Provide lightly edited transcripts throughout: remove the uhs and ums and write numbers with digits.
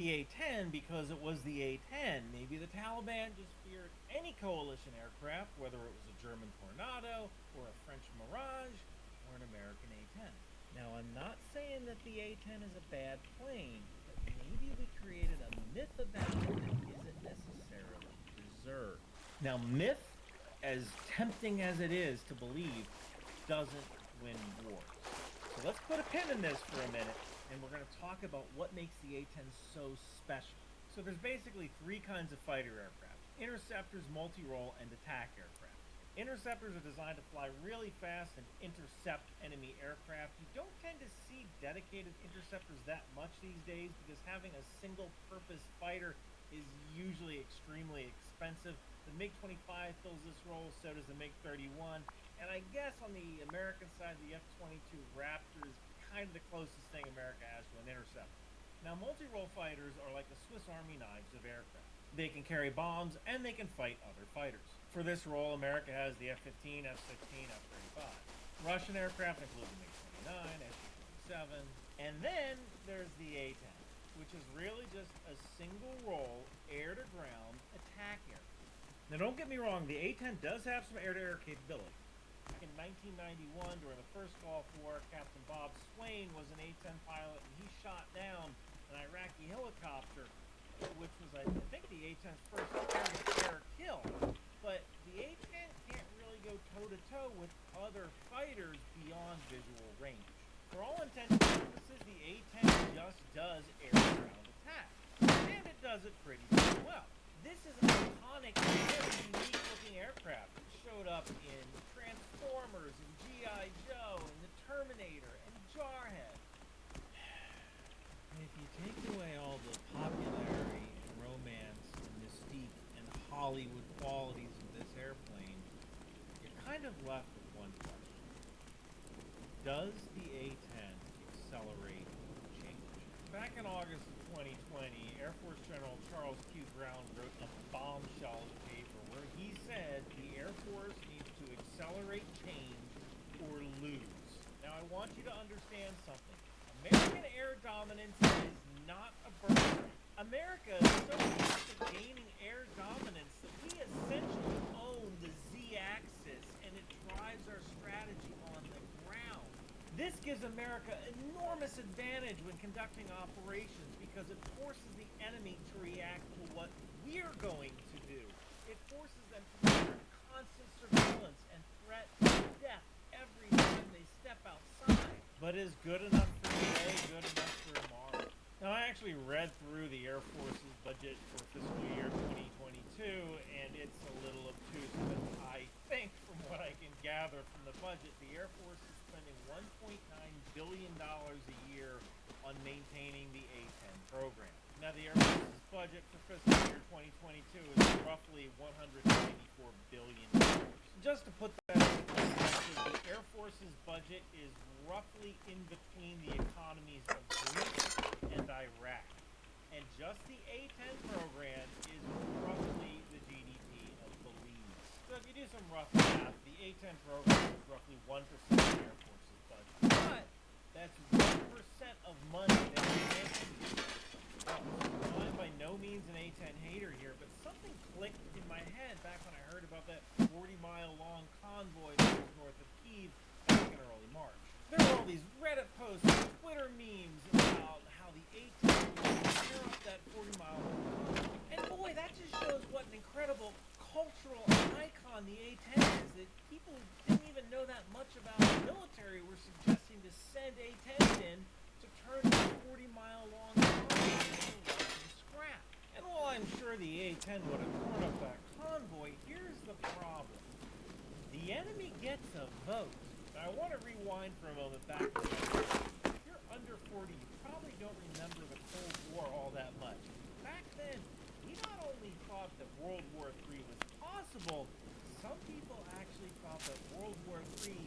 the A-10 because it was the A-10. Maybe the Taliban just feared any coalition aircraft, whether it was a German Tornado or a French Mirage or an American A-10. Now, I'm not saying that the A-10 is a bad plane, but maybe we created a myth about it that isn't necessarily deserved. Now, myth, as tempting as it is to believe, doesn't win wars. So let's put a pin in this for a minute, and we're going to talk about what makes the A-10 so special. So there's basically three kinds of fighter aircraft: interceptors, multi-role, and attack aircraft. Interceptors are designed to fly really fast and intercept enemy aircraft. You don't tend to see dedicated interceptors that much these days because having a single purpose fighter is usually extremely expensive. The MiG-25 fills this role, so does the MiG-31. And I guess on the American side, the F-22 Raptor is kind of the closest thing America has to an interceptor. Now, multi-role fighters are like the Swiss Army knives of aircraft. They can carry bombs, and they can fight other fighters. For this role, America has the F-15, F-16, F-35. Russian aircraft include the MiG-29, Su-27, and then there's the A-10, which is really just a single-role, air-to-ground attack aircraft. Now, don't get me wrong, the A-10 does have some air-to-air capability. Back in 1991, during the first Gulf War, Captain Bob Swain was an A-10 pilot, and he shot down an Iraqi helicopter, which was, I think, the A-10's first air-to-air kill. But the A-10 can't really go toe-to-toe with other fighters beyond visual range. For all intents and purposes, the A-10 just does air-to-ground attack, and it does it pretty well. This is an iconic, very unique-looking aircraft. It showed up in Transformers, and G.I. Joe, and the Terminator, and Jarhead. If you take away all the popularity and romance and mystique and Hollywood qualities of this airplane, you're kind of left with one question. Does the A-10 accelerate change? Back in August of 2020, Air Force General Charles Q. Brown wrote a bombshell paper where he said the Air Force needs to accelerate change or lose. Now, I want you to understand something. American air dominance is not a birthright. America is so used to gaining air dominance that we essentially own the Z-axis, and it drives our strategy on the ground. This gives America enormous advantage when conducting operations because it forces the enemy to react to what we're going to do. It forces them to be under constant surveillance and threat of death every time they step outside. But is good enough for today good enough for tomorrow? Now, I actually read through the Air Force's budget for fiscal year 2022, and it's a little obtuse, but I think from what I can gather from the budget, the Air Force is spending $1.9 billion a year on maintaining the A-10 program. Now, the Air Force's budget for fiscal year 2022 is roughly $194 billion. Just to put that into perspective, the Air Force's budget is roughly in between the economies of Greece and Iraq. And just the A-10 program is roughly the GDP of Belize. So if you do some rough math, the A-10 program is roughly 1% of the Air Force's budget. But that's 1% of money that we make. I'm by no means an A-10 hater here, but something clicked in my head back when I heard about that 40-mile-long convoy that was north of Kyiv back in early March. There were all these Reddit posts and Twitter memes about how the A-10 would tear up that 40-mile-long convoy. And boy, that just shows what an incredible cultural icon the A-10 is, that people who didn't even know that much about the military were suggesting to send A-10s in to turn this 40-mile-long convoy into scrap. And while I'm sure the A-10 would have torn up that convoy, here's the problem. The enemy gets a vote. Now, I want to rewind for a moment back to that. If you're under 40, you probably don't remember the Cold War all that much. Back then, we not only thought that World War III was possible, some people actually thought that World War III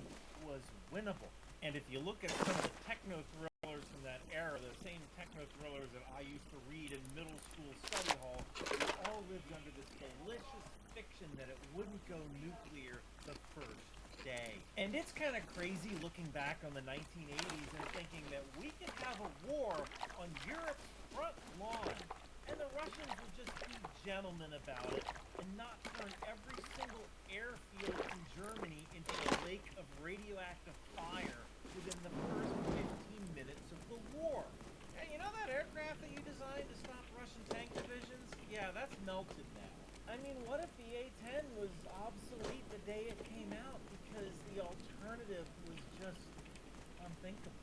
was winnable. And if you look at some of the techno thrillers from that era, the same techno thrillers that I used to read in middle school study hall, we all lived under this delicious fiction that it wouldn't go nuclear the first day. And it's kind of crazy looking back on the 1980s and thinking that we could have a war on Europe's front lawn. And the Russians would just be gentlemen about it and not turn every single airfield in Germany into a lake of radioactive fire within the first 15 minutes of the war. Hey, you know that aircraft that you designed to stop Russian tank divisions? Yeah, that's melted now. I mean, what if the A-10 was obsolete the day it came out because the alternative was just unthinkable?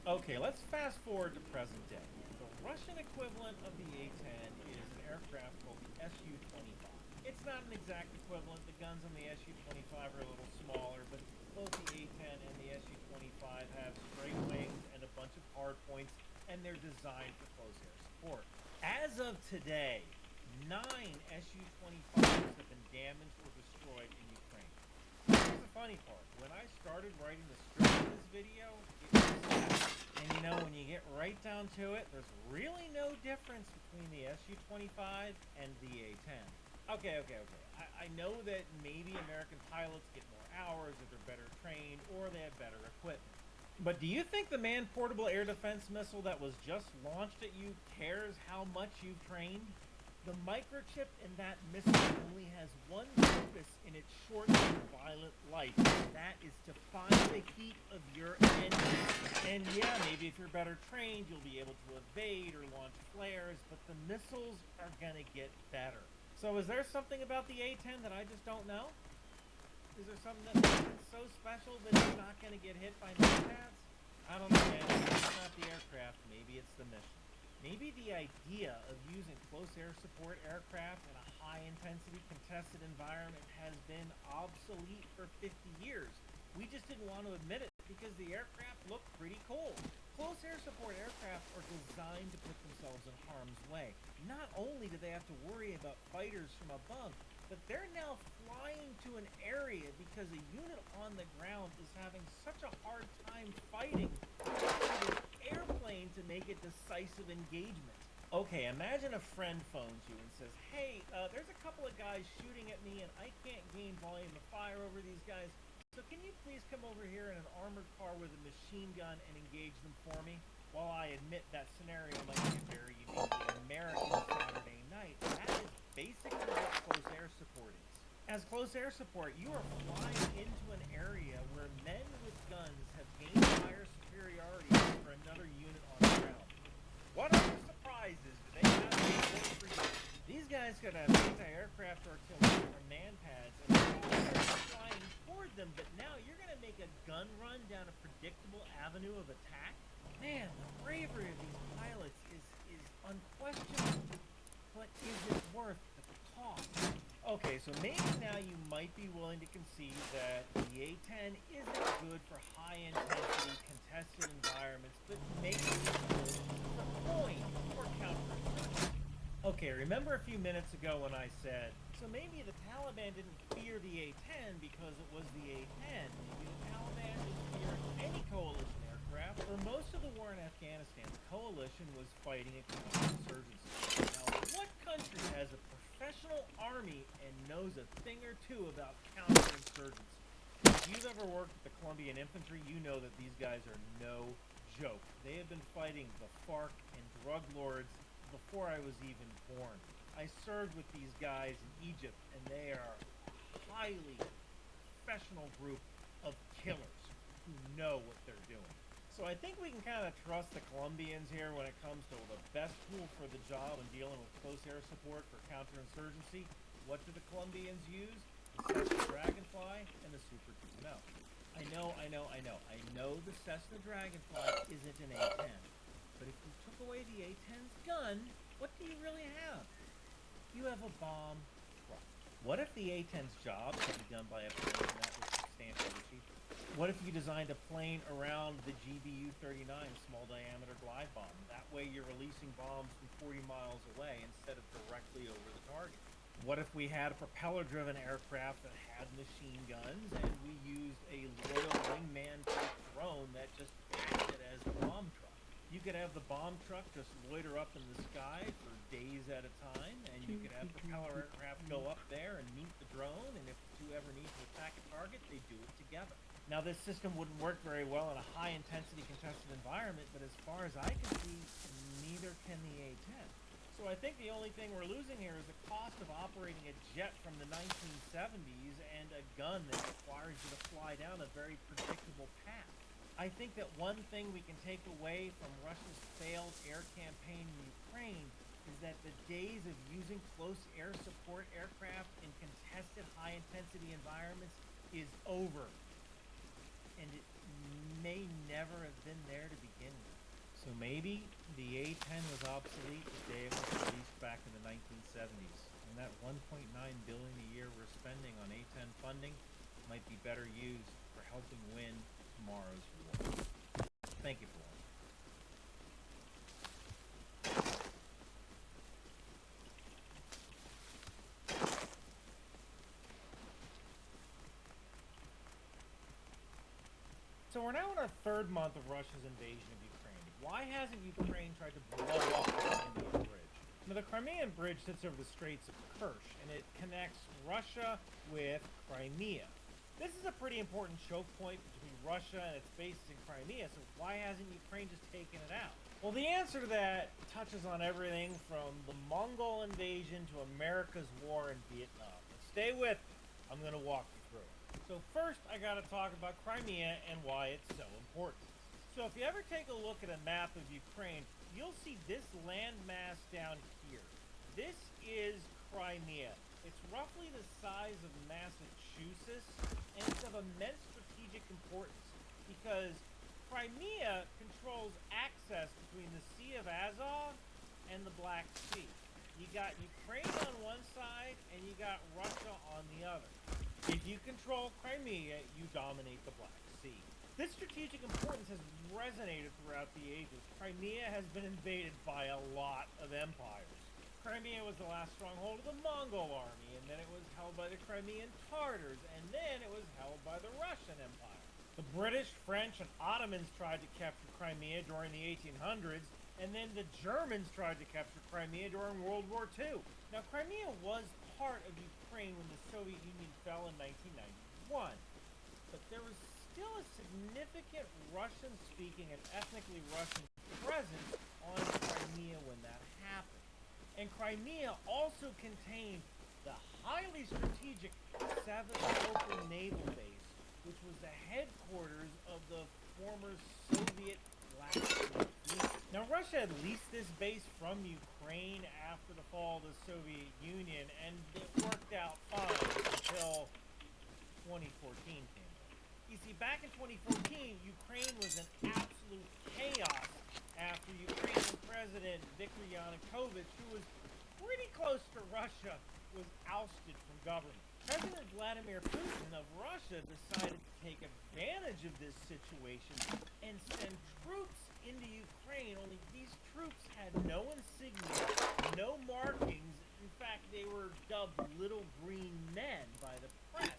Okay, let's fast forward to present day. The Russian equivalent of the A-10 is an aircraft called the Su-25. It's not an exact equivalent. The guns on the Su-25 are a little smaller, but both the A-10 and the Su-25 have straight wings and a bunch of hard points, and they're designed for close air support. As of today, 9 Su-25s have been damaged or destroyed in Ukraine. Here's the funny part. When I started writing the script for this video, it was sad. And you know, when you get right down to it, there's really no difference between the Su-25 and the A-10. Okay. I know that maybe American pilots get more hours, or they're better trained, or they have better equipment. But do you think the man-portable air defense missile that was just launched at you cares how much you've trained? The microchip in that missile only has one purpose in its short and violent life. That is to find the heat of your engine. And yeah, maybe if you're better trained, you'll be able to evade or launch flares, but the missiles are gonna get better. So is there something about the A-10 that I just don't know? Is there something that makes it so special that it's not gonna get hit by notepads? I don't know, man. Maybe it's not the aircraft, maybe it's the mission. Maybe the idea of using close air support aircraft in a high-intensity contested environment has been obsolete for 50 years. We just didn't want to admit it because the aircraft looked pretty cool. Close air support aircraft are designed to put themselves in harm's way. Not only do they have to worry about fighters from above, but they're now flying to an area because a unit on the ground is having such a hard time fighting an airplane to make a decisive engagement. Okay, imagine a friend phones you and says, hey, there's a couple of guys shooting at me and I can't gain volume of fire over these guys, so can you please come over here in an armored car with a machine gun and engage them for me? While I admit that scenario might be a very uniquely American Saturday night, that is basically what close air support is. As close air support, you are flying into an area where men with guns have gained fire superiority over another unit on the ground. What are the surprises? Do they have anything for you? These guys could have anti-aircraft artillery or man-pads, and they're flying toward them, but now you're going to make a gun run down a predictable avenue of attack? Man, the bravery of these pilots is unquestionable, but is it worth the cost? Okay, so maybe now you might be willing to concede that the A-10 isn't good for high-intensity contested environments, but maybe it's good for coin or counterinsurgency. Okay, remember a few minutes ago when I said, so maybe the Taliban didn't fear the A-10 because it was the A-10. Maybe the Taliban didn't fear any coalition aircraft. For most of the war in Afghanistan, the coalition was fighting a counterinsurgency. Now, what country has a professional army and knows a thing or two about counterinsurgency? If you've ever worked with the Colombian infantry, you know that these guys are no joke. They have been fighting the FARC and drug lords before I was even born. I served with these guys in Egypt, and they are a highly professional group of killers who know what they're doing. So I think we can kind of trust the Colombians here when it comes to the best tool for the job when dealing with close air support for counterinsurgency. What do the Colombians use? The Cessna Dragonfly and the Super Tucano. I know the Cessna Dragonfly isn't an A-10. But if you took away the A-10's gun, what do you really have? You have a bomb truck. What if the A-10's job could be done by a plane that was substantially cheaper? What if you designed a plane around the GBU-39 small diameter glide bomb? That way you're releasing bombs from 40 miles away instead of directly over the target. What if we had a propeller-driven aircraft that had machine guns and we used a loyal wingman-type drone that just acted as the bomb truck? You could have the bomb truck just loiter up in the sky for days at a time, and you could have propeller aircraft go up there and meet the drone, and if the two ever need to attack a target, they do it together. Now, this system wouldn't work very well in a high-intensity contested environment, but as far as I can see, neither can the A-10. So I think the only thing we're losing here is the cost of operating a jet from the 1970s and a gun that requires you to fly down a very predictable path. I think that one thing we can take away from Russia's failed air campaign in Ukraine is that the days of using close air support aircraft in contested high-intensity environments is over, and it may never have been there to begin with. So maybe the A-10 was obsolete the day it was released back in the 1970s, and that 1.9 billion a year we're spending on A-10 funding might be better used for helping win tomorrow's war. Thank you for watching. So we're now in our third month of Russia's invasion of Ukraine. Why hasn't Ukraine tried to blow up the Crimean Bridge? Now, the Crimean Bridge sits over the Straits of Kerch, and it connects Russia with Crimea. This is a pretty important choke point between Russia and its bases in Crimea, so why hasn't Ukraine just taken it out? Well, the answer to that touches on everything from the Mongol invasion to America's war in Vietnam. But stay with me. I'm going to walk you through it. So first, I got to talk about Crimea and why it's so important. So if you ever take a look at a map of Ukraine, you'll see this landmass down here. This is Crimea. It's roughly the size of Massachusetts, and it's of immense strategic importance because Crimea controls access between the Sea of Azov and the Black Sea. You got Ukraine on one side, and you got Russia on the other. If you control Crimea, you dominate the Black Sea. This strategic importance has resonated throughout the ages. Crimea has been invaded by a lot of empires. Crimea was the last stronghold of the Mongol army, and then it was held by the Crimean Tartars, and then it was held by the Russian Empire. The British, French, and Ottomans tried to capture Crimea during the 1800s, and then the Germans tried to capture Crimea during World War II. Now, Crimea was part of Ukraine when the Soviet Union fell in 1991, but there was still a significant Russian-speaking and ethnically Russian presence on Crimea when that happened. And Crimea also contained the highly strategic Sevastopol Naval Base, which was the headquarters of the former Soviet Black Sea Fleet. Now, Russia had leased this base from Ukraine after the fall of the Soviet Union, and it worked out fine until 2014 came along. You see, back in 2014, Ukraine was in absolute chaos after Ukrainian President Viktor Yanukovych, who was pretty close to Russia, was ousted from government. President Vladimir Putin of Russia decided to take advantage of this situation and send troops into Ukraine, only these troops had no insignia, no markings. In fact, they were dubbed Little Green Men by the press.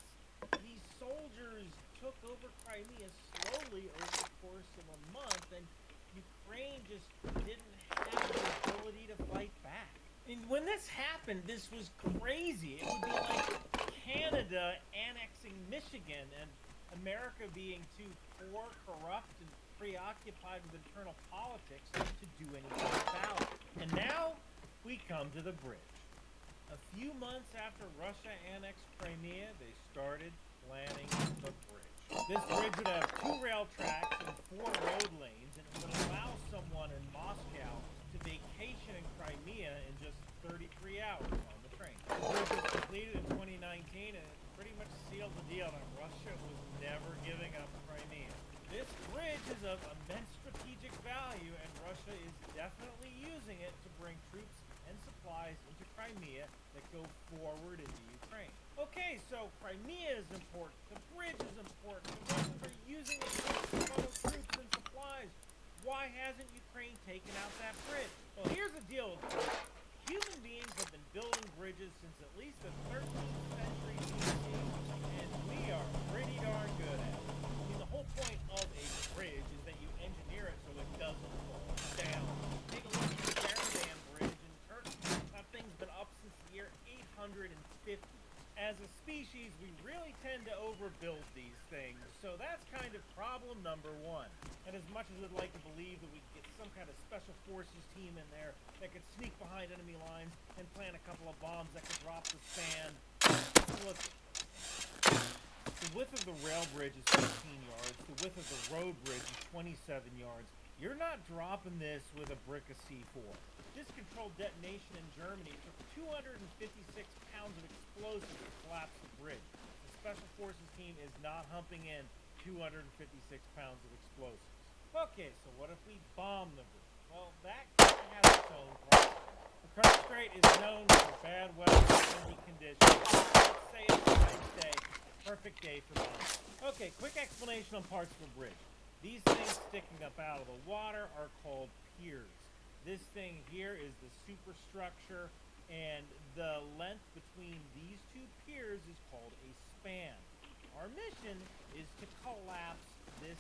These soldiers took over Crimea slowly over the course of a month, and Ukraine just didn't have the ability to fight back. And when this happened, this was crazy. It would be like Canada annexing Michigan and America being too poor, corrupt, and preoccupied with internal politics to do anything about it. And now we come to the bridge. A few months after Russia annexed Crimea, they started planning the bridge. This bridge would have 2 rail tracks and 4 road lanes, and it would allow someone in Moscow to vacation in Crimea in just 33 hours on the train. The bridge was completed in 2019, and it pretty much sealed the deal that Russia was never giving up Crimea. This bridge is of immense strategic value, and Russia is definitely using it to bring troops and supplies into Crimea that go forward into Ukraine. Okay, so Crimea is important, the bridge is important, the Russians are using it to funnel troops and supplies. Why hasn't Ukraine taken out that bridge? Well, here's the deal with bridges. Human beings have been building bridges since at least the 13th century BC, and we are pretty darn good at it. I mean, the whole point of a bridge is that you engineer it so it doesn't fall down. Take a look at the Caravan Bridge in Turkey. That thing's been up since the year 850. As a species, we really tend to overbuild these things, so that's kind of problem number one. And as much as I'd like to believe that we could get some kind of special forces team in there that could sneak behind enemy lines and plant a couple of bombs that could drop the span, look, the width of the rail bridge is 15 yards, the width of the road bridge is 27 yards. You're not dropping this with a brick of C4. This controlled detonation in Germany took 256 pounds of explosives to collapse the bridge. The Special Forces team is not humping in 256 pounds of explosives. Okay, so what if we bomb the bridge? Well, that kind of has its own problem. The Kerch Strait is known for bad weather and windy conditions. Let's say it's a nice day. Perfect day for bombing. Okay, quick explanation on parts of the bridge. These things sticking up out of the water are called piers. This thing here is the superstructure, and the length between these two piers is called a span. Our mission is to collapse this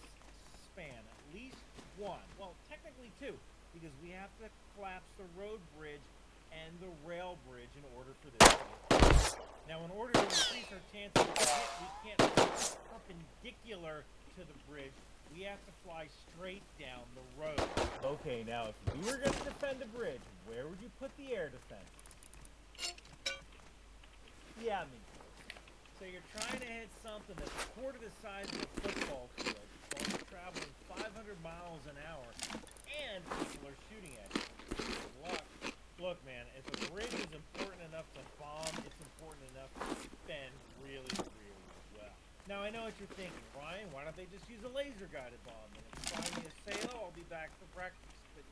span, at least one. Well, technically two, because we have to collapse the road bridge and the rail bridge in order for this to get. Now, in order to increase our chances of hit, we can't fly perpendicular to the bridge. We have to fly straight down the road. Okay, now if you were going to defend a bridge, where would you put the air defense? Yeah, me. So you're trying to hit something that's a quarter the size of a football field while you're traveling 500 miles an hour and people are shooting at you. Good luck. Look, man, if a bridge is important enough to bomb, it's important enough to defend really, really well. Now, I know what you're thinking, Ryan, why don't they just use a laser-guided bomb? And if you find me a sailor, I'll be back for breakfast. But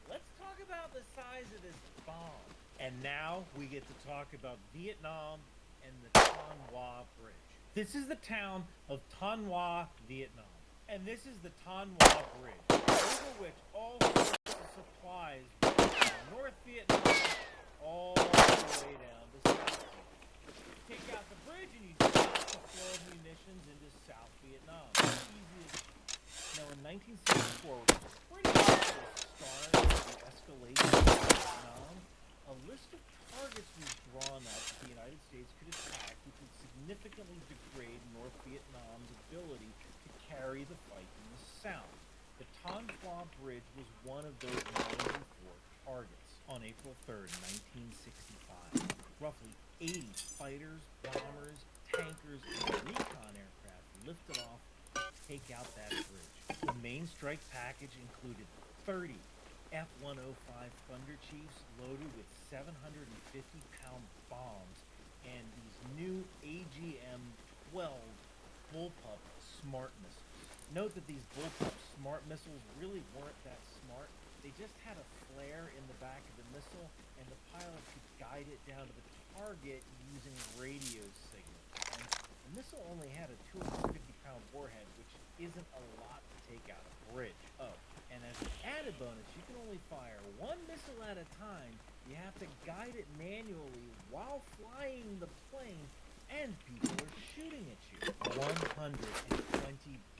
let's talk about the size of this bomb. And now we get to talk about Vietnam and the Thanh Hoa Bridge. This is the town of Thanh Hoa, Vietnam. And this is the Thanh Hoa Bridge, over which all sorts of supplies go from North Vietnam all the way down to South Vietnam. Take out the bridge and you stop the flow of munitions into South Vietnam. Easy as. Now in 1964, pretty much the start of the escalation of Vietnam, a list of targets was drawn up that the United States could attack, which would significantly degrade North Vietnam's ability to carry the fight in the South. The Thanh Hoa Bridge was one of those 94 targets. On April 3rd, 1965, roughly 80 fighters, bombers, tankers, and recon aircraft lifted off to take out that bridge. The main strike package included 30 F-105 Thunder Chiefs loaded with 750-pound bombs and these new AGM-12 Bullpup Smart missiles. Note that these Bullpup Smart missiles really weren't that smart. They just had a flare in the back of the missile, and the pilot could guide it down to the target using radio signals. And the missile only had a 250-pound warhead, which isn't a lot to take out a bridge. Oh, and as an added bonus, you can only fire one missile at a time. You have to guide it manually while flying the plane, and people are shooting at you. 120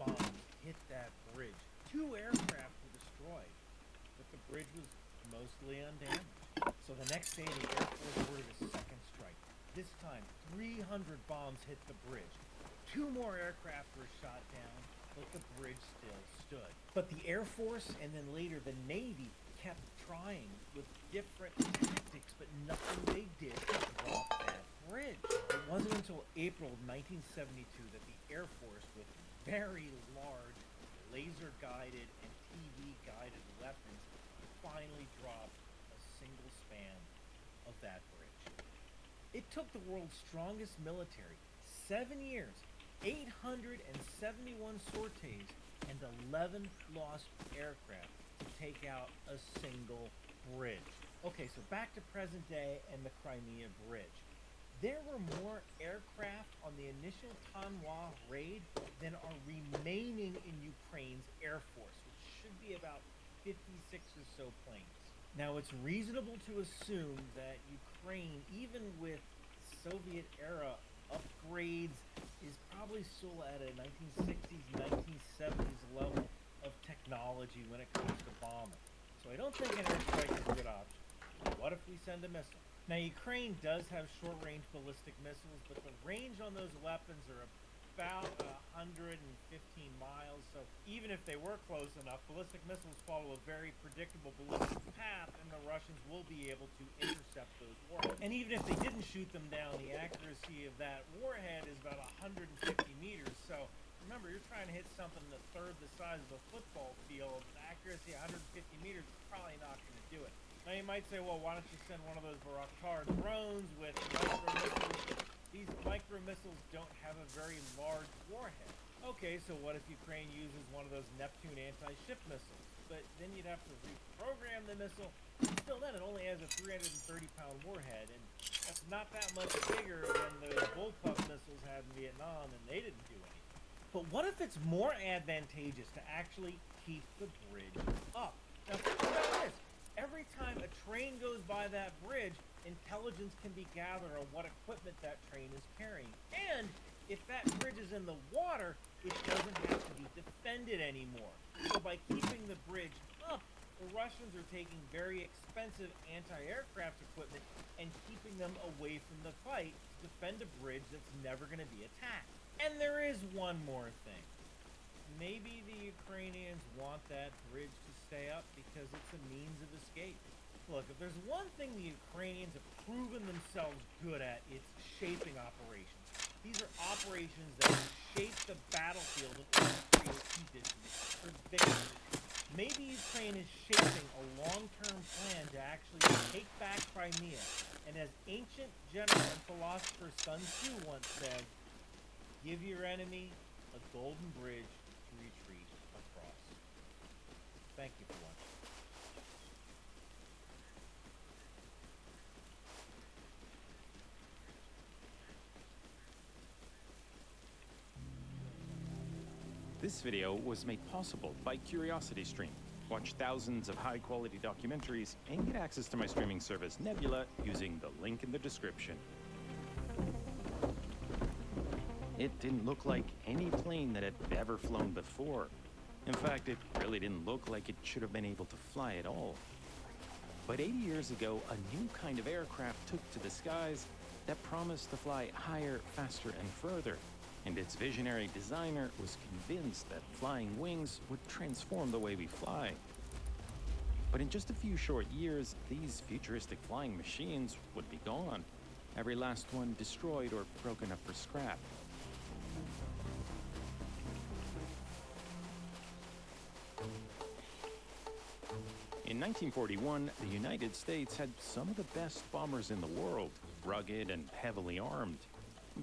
bombs hit that bridge. 2 aircraft were destroyed, but the bridge was mostly undamaged. So the next day, the Air Force ordered a second strike. This time, 300 bombs hit the bridge. 2 more aircraft were shot down, but the bridge still stood. But the Air Force and then later the Navy kept trying with different tactics, but nothing they did to drop that bridge. It wasn't until April of 1972 that the Air Force, with very large laser-guided and TV-guided weapons, finally dropped a single span of that bridge. It took the world's strongest military 7 years, 871 sorties, and 11 lost aircraft to take out a single bridge. Okay, so back to present day and the Crimea Bridge. There were more aircraft on the initial Thanh Hoa raid than are remaining in Ukraine's Air Force, which should be about 56 or so planes. Now, it's reasonable to assume that Ukraine, even with Soviet-era upgrades, is probably still at a 1960s, 1970s level of technology when it comes to bombing. So I don't think an airstrike is a good option. What if we send a missile? Now, Ukraine does have short-range ballistic missiles, but the range on those weapons are about 115 miles. So even if they were close enough, ballistic missiles follow a very predictable ballistic path, and the Russians will be able to intercept those warheads. And even if they didn't shoot them down, the accuracy of that warhead is about 150 meters. So remember, you're trying to hit something a third the size of a football field. The accuracy 150 meters is probably not going to do it. Now you might say, well, why don't you send one of those Bayraktar drones with micro missiles? These micro missiles don't have a very large warhead. Okay, so what if Ukraine uses one of those Neptune anti-ship missiles? But then you'd have to reprogram the missile. Still then, it only has a 330-pound warhead, and that's not that much bigger than those bullpup missiles had in Vietnam, and they didn't do anything. But what if it's more advantageous to actually keep the bridge up? Now think about this. Every time a train goes by that bridge, intelligence can be gathered on what equipment that train is carrying. And if that bridge is in the water, it doesn't have to be defended anymore. So by keeping the bridge up, the Russians are taking very expensive anti-aircraft equipment and keeping them away from the fight to defend a bridge that's never going to be attacked. And there is one more thing. Maybe the Ukrainians want that bridge to stay up because it's a means of escape. Look, if there's one thing the Ukrainians have proven themselves good at, it's shaping operations. These are operations that shape the battlefield in order to create conditions for victory. Maybe Ukraine is shaping a long-term plan to actually take back Crimea. And as ancient general and philosopher Sun Tzu once said, give your enemy a golden bridge to retreat across. Thank you for watching. This video was made possible by CuriosityStream. Watch thousands of high-quality documentaries and get access to my streaming service Nebula using the link in the description. It didn't look like any plane that had ever flown before. In fact, it really didn't look like it should have been able to fly at all. But 80 years ago, a new kind of aircraft took to the skies that promised to fly higher, faster, and further. And its visionary designer was convinced that flying wings would transform the way we fly. But in just a few short years, these futuristic flying machines would be gone. Every last one destroyed or broken up for scrap. In 1941, the United States had some of the best bombers in the world, rugged and heavily armed.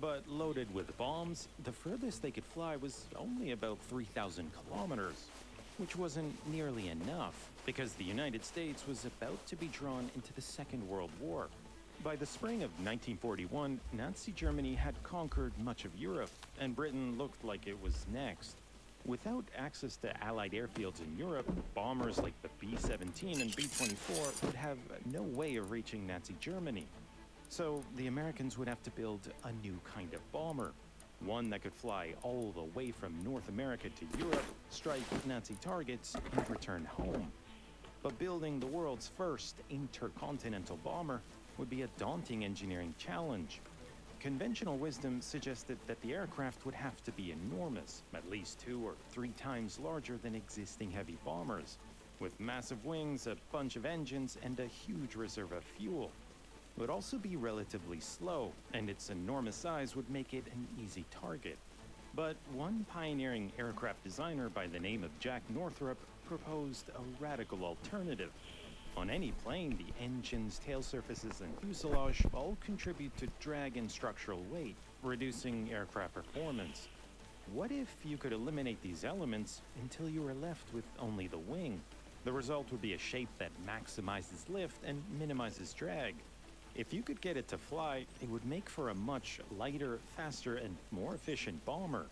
But loaded with bombs, the furthest they could fly was only about 3,000 kilometers, which wasn't nearly enough because the United States was about to be drawn into the Second World War. By the spring of 1941, Nazi Germany had conquered much of Europe, and Britain looked like it was next. Without access to Allied airfields in Europe, bombers like the B-17 and B-24 would have no way of reaching Nazi Germany. So the Americans would have to build a new kind of bomber, one that could fly all the way from North America to Europe, strike Nazi targets, and return home. But building the world's first intercontinental bomber would be a daunting engineering challenge. Conventional wisdom suggested that the aircraft would have to be enormous, at least 2 or 3 times larger than existing heavy bombers, with massive wings, a bunch of engines, and a huge reserve of fuel. It would also be relatively slow, and its enormous size would make it an easy target. But one pioneering aircraft designer by the name of Jack Northrop proposed a radical alternative. On any plane, the engines, tail surfaces, and fuselage all contribute to drag and structural weight, reducing aircraft performance. What if you could eliminate these elements until you were left with only the wing? The result would be a shape that maximizes lift and minimizes drag. If you could get it to fly, it would make for a much lighter, faster, and more efficient bomber.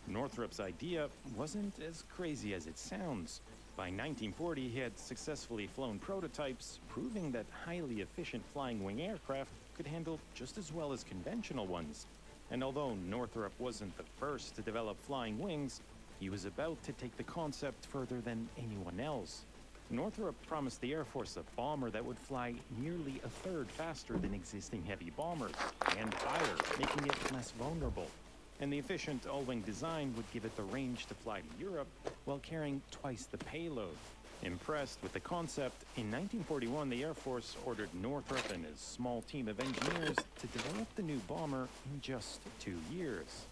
Northrop's idea wasn't as crazy as it sounds. By 1940, he had successfully flown prototypes, proving that highly efficient flying wing aircraft could handle just as well as conventional ones. And although Northrop wasn't the first to develop flying wings, he was about to take the concept further than anyone else. Northrop promised the Air Force a bomber that would fly nearly a third faster than existing heavy bombers, and higher, making it less vulnerable. And the efficient all-wing design would give it the range to fly to Europe while carrying twice the payload. Impressed with the concept, in 1941 the Air Force ordered Northrop and his small team of engineers to develop the new bomber in just 2 years.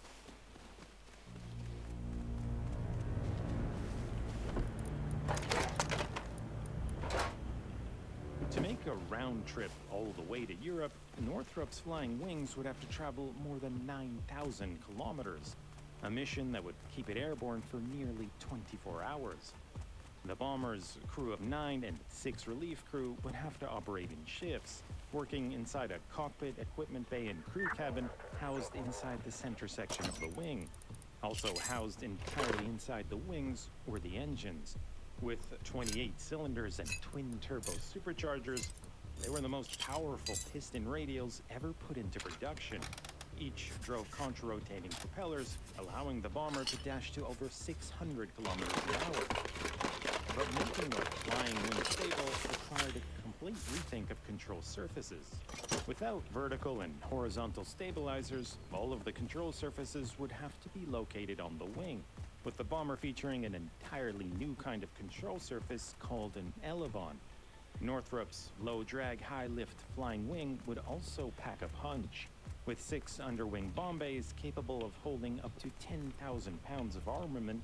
To make a round trip all the way to Europe, Northrop's flying wings would have to travel more than 9,000 kilometers, a mission that would keep it airborne for nearly 24 hours. The bomber's crew of 9 and 6 relief crew would have to operate in shifts, working inside a cockpit, equipment bay, and crew cabin housed inside the center section of the wing. Also housed entirely inside the wings were the engines. With 28 cylinders and twin-turbo superchargers, they were the most powerful piston radials ever put into production. Each drove contra-rotating propellers, allowing the bomber to dash to over 600 kilometers an hour. But making a flying wing stable required a complete rethink of control surfaces. Without vertical and horizontal stabilizers, all of the control surfaces would have to be located on the wing, with the bomber featuring an entirely new kind of control surface called an elevon. Northrop's low-drag, high-lift flying wing would also pack a punch, with 6 underwing bomb bays capable of holding up to 10,000 pounds of armament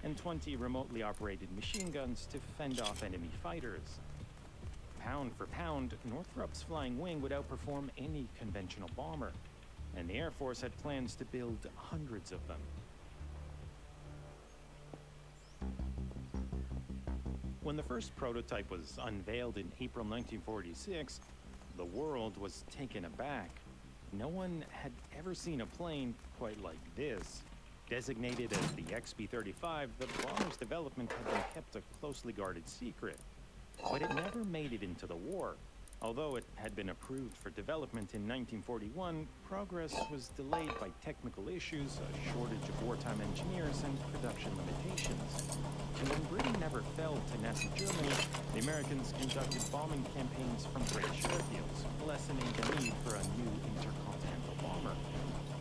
and 20 remotely operated machine guns to fend off enemy fighters. Pound for pound, Northrop's flying wing would outperform any conventional bomber, and the Air Force had plans to build hundreds of them. When the first prototype was unveiled in April 1946, the world was taken aback. No one had ever seen a plane quite like this. Designated as the XB-35, the bomber's development had been kept a closely guarded secret. But it never made it into the war. Although it had been approved for development in 1941, progress was delayed by technical issues, a shortage of wartime engineers, and production limitations. And when Britain never fell to Nazi Germany, the Americans conducted bombing campaigns from British airfields, lessening the need for a new intercontinental bomber.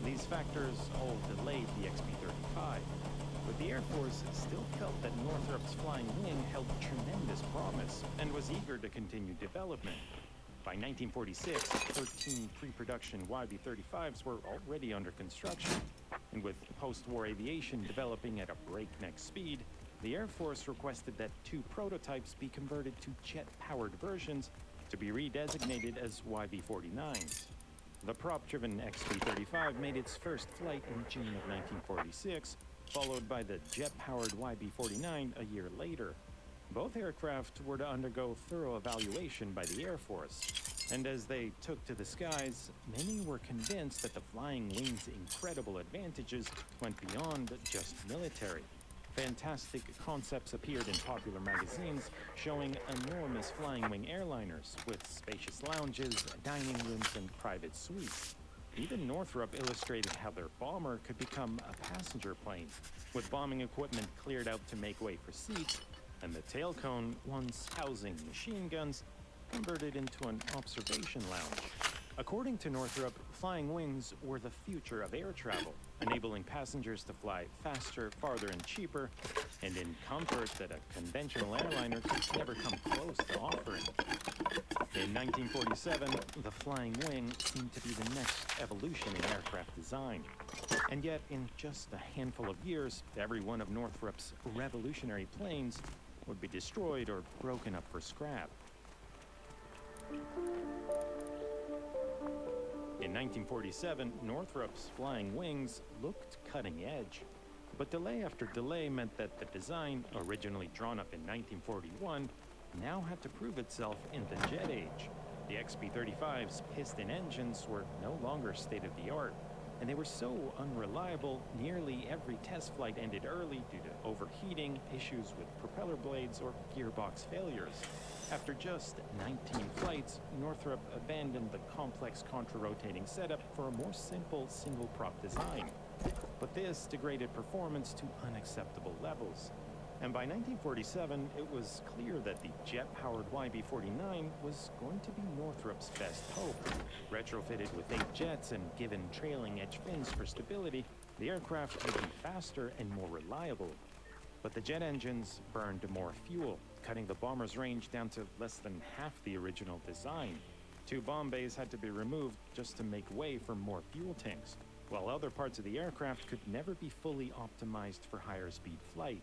These factors all delayed the XB-35, but the Air Force still felt that Northrop's flying wing held tremendous promise and was eager to continue development. By 1946, 13 pre-production YB-35s were already under construction, and with post-war aviation developing at a breakneck speed, the Air Force requested that 2 prototypes be converted to jet-powered versions to be redesignated as YB-49s. The prop-driven XB-35 made its first flight in June of 1946, followed by the jet-powered YB-49 a year later. Both aircraft were to undergo thorough evaluation by the Air Force, and as they took to the skies, many were convinced that the flying wing's incredible advantages went beyond just military. Fantastic concepts appeared in popular magazines showing enormous flying wing airliners with spacious lounges, dining rooms, and private suites. Even Northrop illustrated how their bomber could become a passenger plane, with bombing equipment cleared out to make way for seats, and the tail cone, once housing machine guns, converted into an observation lounge. According to Northrop, flying wings were the future of air travel, enabling passengers to fly faster, farther, and cheaper, and in comfort that a conventional airliner could never come close to offering. In 1947, the flying wing seemed to be the next evolution in aircraft design. And yet, in just a handful of years, every one of Northrop's revolutionary planes would be destroyed or broken up for scrap. In 1947, Northrop's flying wings looked cutting edge. But delay after delay meant that the design, originally drawn up in 1941, now had to prove itself in the jet age. The XB-35's piston engines were no longer state-of-the-art, and they were so unreliable, nearly every test flight ended early due to overheating, issues with propeller blades, or gearbox failures. After just 19 flights, Northrop abandoned the complex contra-rotating setup for a more simple single-prop design. But this degraded performance to unacceptable levels. And by 1947, it was clear that the jet-powered YB-49 was going to be Northrop's best hope. Retrofitted with 8 jets and given trailing-edge fins for stability, the aircraft would be faster and more reliable. But the jet engines burned more fuel, cutting the bomber's range down to less than half the original design. 2 bomb bays had to be removed just to make way for more fuel tanks, while other parts of the aircraft could never be fully optimized for higher speed flight.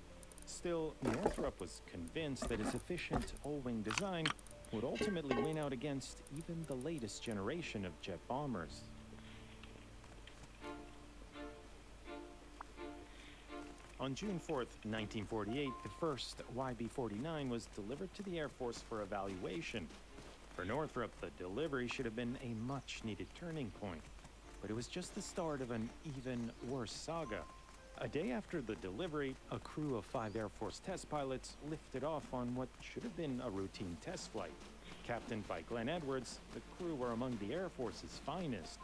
Still, Northrop was convinced that his efficient all-wing design would ultimately win out against even the latest generation of jet bombers. On June 4th, 1948, the first YB-49 was delivered to the Air Force for evaluation. For Northrop, the delivery should have been a much-needed turning point, but it was just the start of an even worse saga. A day after the delivery, a crew of 5 Air Force test pilots lifted off on what should have been a routine test flight. Captained by Glenn Edwards, the crew were among the Air Force's finest.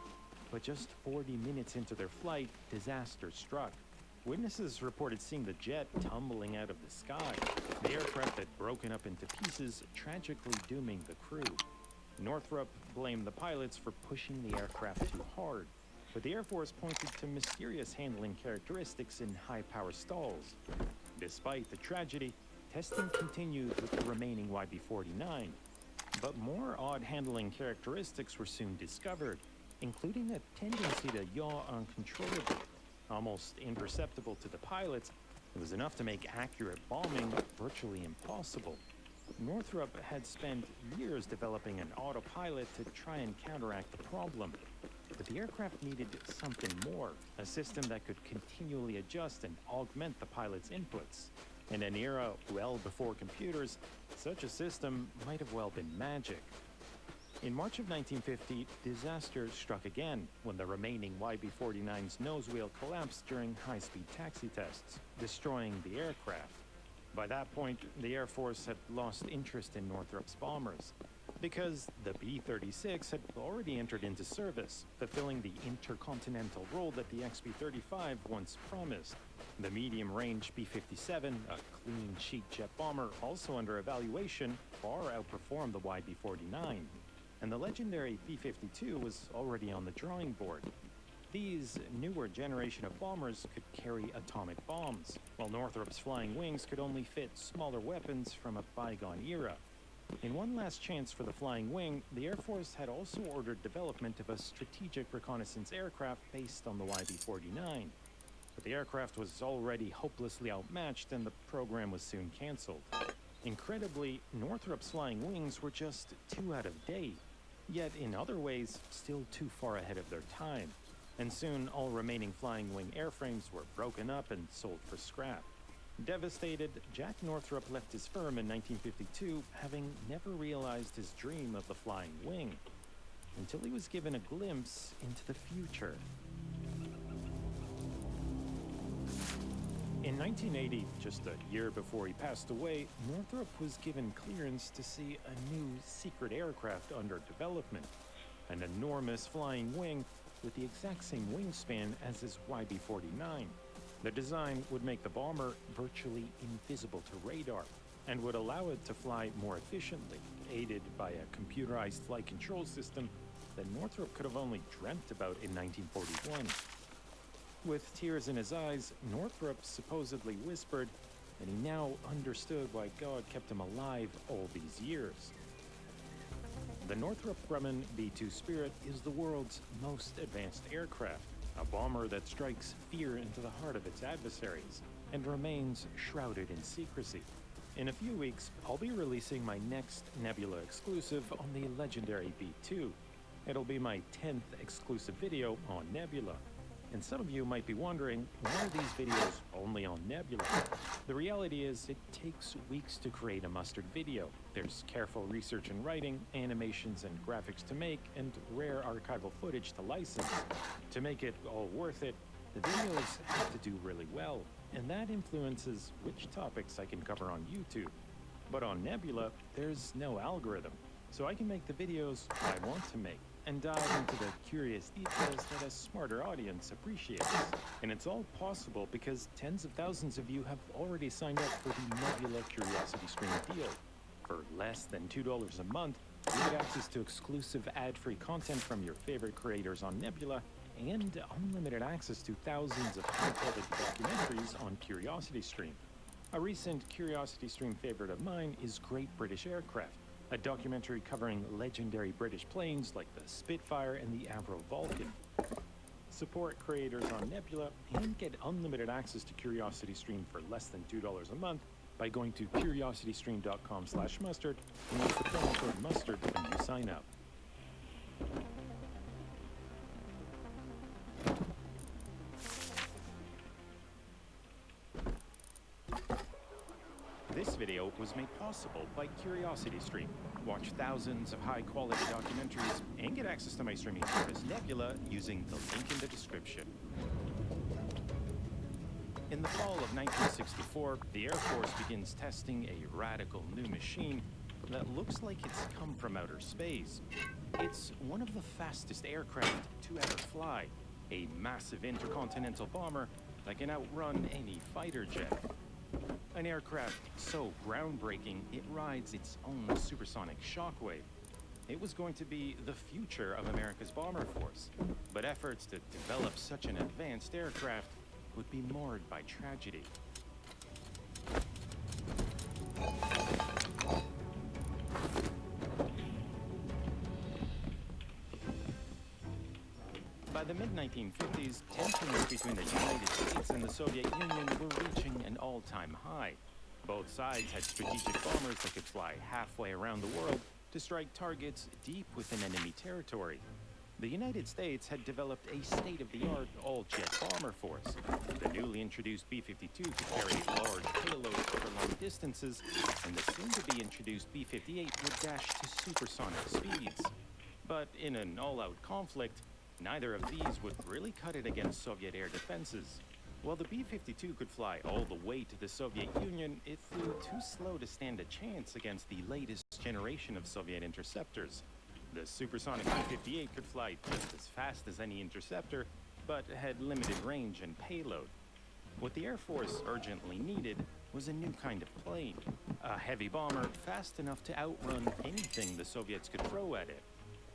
But just 40 minutes into their flight, disaster struck. Witnesses reported seeing the jet tumbling out of the sky. The aircraft had broken up into pieces, tragically dooming the crew. Northrop blamed the pilots for pushing the aircraft too hard, but the Air Force pointed to mysterious handling characteristics in high-power stalls. Despite the tragedy, testing continued with the remaining YB-49. But more odd handling characteristics were soon discovered, including a tendency to yaw uncontrollably. Almost imperceptible to the pilots, it was enough to make accurate bombing virtually impossible. Northrop had spent years developing an autopilot to try and counteract the problem. But the aircraft needed something more, a system that could continually adjust and augment the pilot's inputs. In an era well before computers, such a system might have well been magic. In March of 1950, disaster struck again when the remaining YB-49's nose wheel collapsed during high-speed taxi tests, destroying the aircraft. By that point, the Air Force had lost interest in Northrop's bombers, because the B-36 had already entered into service, fulfilling the intercontinental role that the XB-35 once promised. The medium-range B-57, a clean sheet jet bomber also under evaluation, far outperformed the YB-49. And the legendary B-52 was already on the drawing board. These newer generation of bombers could carry atomic bombs, while Northrop's flying wings could only fit smaller weapons from a bygone era. In one last chance for the flying wing, the Air Force had also ordered development of a strategic reconnaissance aircraft based on the YB-49. But the aircraft was already hopelessly outmatched and the program was soon canceled. Incredibly, Northrop's flying wings were just too out of date, yet in other ways still too far ahead of their time. And soon all remaining flying wing airframes were broken up and sold for scrap. Devastated, Jack Northrop left his firm in 1952, having never realized his dream of the flying wing, until he was given a glimpse into the future. In 1980, just a year before he passed away, Northrop was given clearance to see a new secret aircraft under development, an enormous flying wing with the exact same wingspan as his YB-49. The design would make the bomber virtually invisible to radar and would allow it to fly more efficiently, aided by a computerized flight control system that Northrop could have only dreamt about in 1941. With tears in his eyes, Northrop supposedly whispered that he now understood why God kept him alive all these years. The Northrop Grumman B-2 Spirit is the world's most advanced aircraft, a bomber that strikes fear into the heart of its adversaries and remains shrouded in secrecy. In a few weeks, I'll be releasing my next Nebula exclusive on the legendary B-2. It'll be my 10th exclusive video on Nebula. And some of you might be wondering, why are these videos only on Nebula? The reality is, it takes weeks to create a mustard video. There's careful research and writing, animations and graphics to make, and rare archival footage to license. To make it all worth it, the videos have to do really well, and that influences which topics I can cover on YouTube. But on Nebula, there's no algorithm, so I can make the videos I want to make. and dive into the curious details that a smarter audience appreciates. And it's all possible because tens of thousands of you have already signed up for the Nebula Curiosity Stream deal. For less than $2 a month, you get access to exclusive ad-free content from your favorite creators on Nebula and unlimited access to thousands of high-quality documentaries on Curiosity Stream. A recent Curiosity Stream favorite of mine is Great British Aircraft, a documentary covering legendary British planes like the Spitfire and the Avro Vulcan. Support creators on Nebula and get unlimited access to Curiosity Stream for less than $2 a month by going to curiositystream.com/mustard and use the promo code mustard when you sign up. This video was made possible by Curiosity Stream. Watch thousands of high-quality documentaries and get access to my streaming service Nebula using the link in the description. In the fall of 1964, the Air Force begins testing a radical new machine that looks like it's come from outer space. It's one of the fastest aircraft to ever fly, a massive intercontinental bomber that can outrun any fighter jet. An aircraft so groundbreaking, it rides its own supersonic shockwave. It was going to be the future of America's bomber force, but efforts to develop such an advanced aircraft would be marred by tragedy. By the mid-1950s, tensions between the United States and the Soviet Union were reaching an all-time high. Both sides had strategic bombers that could fly halfway around the world to strike targets deep within enemy territory. The United States had developed a state-of-the-art all-jet bomber force. The newly introduced B-52 could carry large payloads over long distances, and the soon-to-be-introduced B-58 would dash to supersonic speeds. But in an all-out conflict, neither of these would really cut it against Soviet air defenses. While the B-52 could fly all the way to the Soviet Union, it flew too slow to stand a chance against the latest generation of Soviet interceptors. The supersonic B-58 could fly just as fast as any interceptor, but had limited range and payload. What the Air Force urgently needed was a new kind of plane, a heavy bomber fast enough to outrun anything the Soviets could throw at it.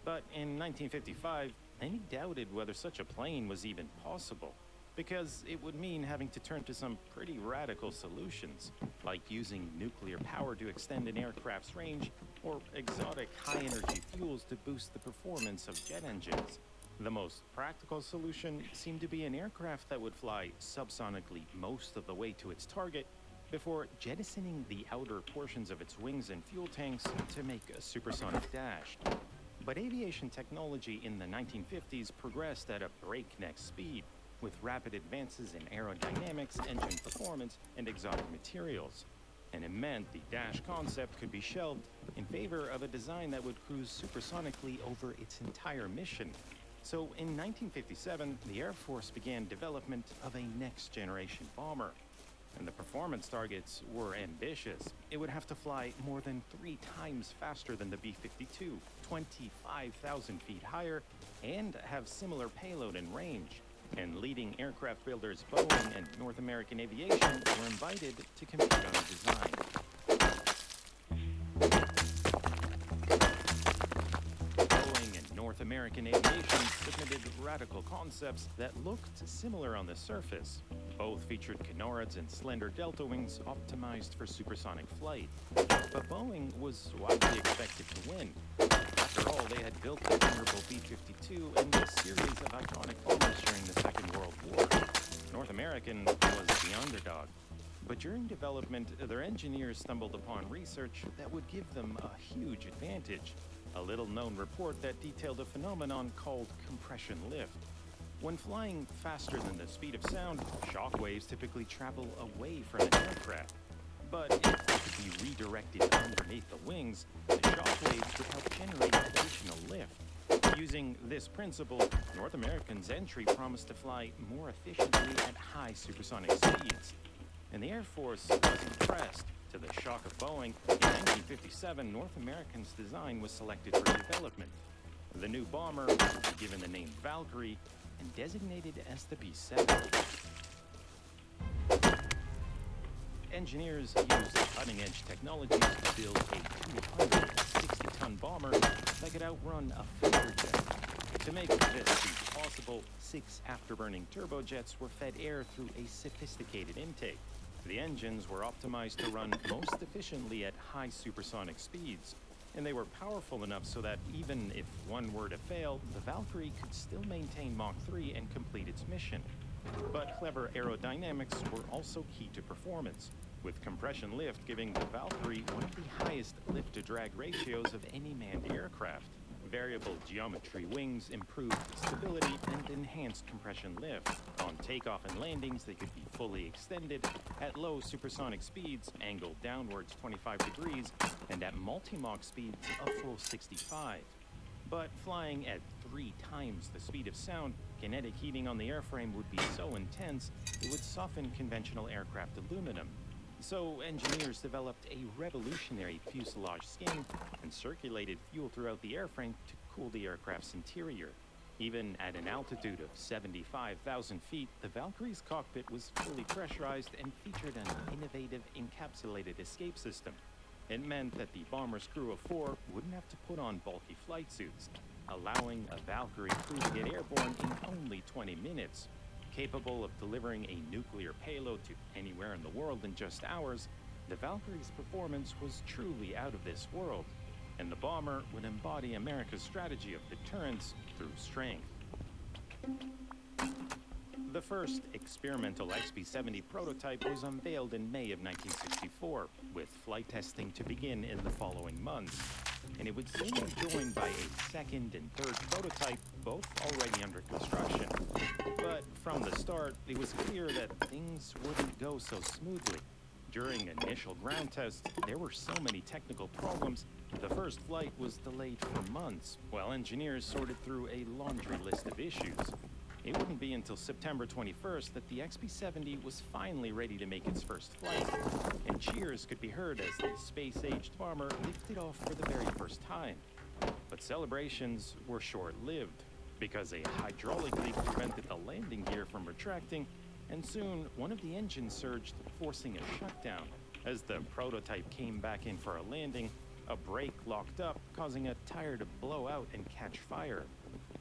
But in 1955, many doubted whether such a plane was even possible, because it would mean having to turn to some pretty radical solutions, like using nuclear power to extend an aircraft's range, or exotic high-energy fuels to boost the performance of jet engines. The most practical solution seemed to be an aircraft that would fly subsonically most of the way to its target before jettisoning the outer portions of its wings and fuel tanks to make a supersonic dash. But aviation technology in the 1950s progressed at a breakneck speed, with rapid advances in aerodynamics, engine performance, and exotic materials. And it meant the dash concept could be shelved in favor of a design that would cruise supersonically over its entire mission. So in 1957, the Air Force began development of a next-generation bomber. And the performance targets were ambitious. It would have to fly more than 3 times faster than the B-52, 25,000 feet higher, and have similar payload and range. And leading aircraft builders Boeing and North American Aviation were invited to compete on the design. Boeing and North American Aviation submitted radical concepts that looked similar on the surface. Both featured canards and slender delta wings optimized for supersonic flight. But Boeing was widely expected to win. After all, they had built the venerable B-52 and a series of iconic bombers during the Second World War. North American was the underdog. But during development, their engineers stumbled upon research that would give them a huge advantage. A little-known report that detailed a phenomenon called compression lift. When flying faster than the speed of sound, shock waves typically travel away from an aircraft. But if they could be redirected underneath the wings, the shock waves would help generate additional lift. Using this principle, North American's entry promised to fly more efficiently at high supersonic speeds. And the Air Force was impressed. To the shock of Boeing, in 1957, North American's design was selected for development. The new bomber was given the name Valkyrie and designated as the B-70. Engineers used cutting-edge technologies to build a 260-ton bomber that could outrun a fighter jet. To make this feat possible, 6 afterburning turbojets were fed air through a sophisticated intake. The engines were optimized to run most efficiently at high supersonic speeds, and they were powerful enough so that even if one were to fail, the Valkyrie could still maintain Mach 3 and complete its mission. But clever aerodynamics were also key to performance, with compression lift giving the Valkyrie one of the highest lift-to-drag ratios of any manned aircraft. Variable geometry wings improved stability and enhanced compression lift. On takeoff and landings, they could be fully extended at low supersonic speeds, angled downwards 25 degrees, and at multi-Mach speeds a full 65. But flying at 3 times the speed of sound, kinetic heating on the airframe would be so intense it would soften conventional aircraft aluminum. So engineers developed a revolutionary fuselage skin and circulated fuel throughout the airframe to cool the aircraft's interior. Even at an altitude of 75,000 feet, the Valkyrie's cockpit was fully pressurized and featured an innovative encapsulated escape system. It meant that the bomber's crew of 4 wouldn't have to put on bulky flight suits, allowing a Valkyrie crew to get airborne in only 20 minutes. Capable of delivering a nuclear payload to anywhere in the world in just hours, the Valkyrie's performance was truly out of this world, and the bomber would embody America's strategy of deterrence through strength. The first experimental XB-70 prototype was unveiled in May of 1964, with flight testing to begin in the following months, and it would soon be joined by a second and third prototype, both already under construction. But from the start, it was clear that things wouldn't go so smoothly. During initial ground tests, there were so many technical problems, the first flight was delayed for months, while engineers sorted through a laundry list of issues. It wouldn't be until September 21st that the XB-70 was finally ready to make its first flight, and cheers could be heard as the space-aged bomber lifted off for the very first time. But celebrations were short-lived, because a hydraulic leak prevented the landing gear from retracting, and soon one of the engines surged, forcing a shutdown. As the prototype came back in for a landing, a brake locked up, causing a tire to blow out and catch fire.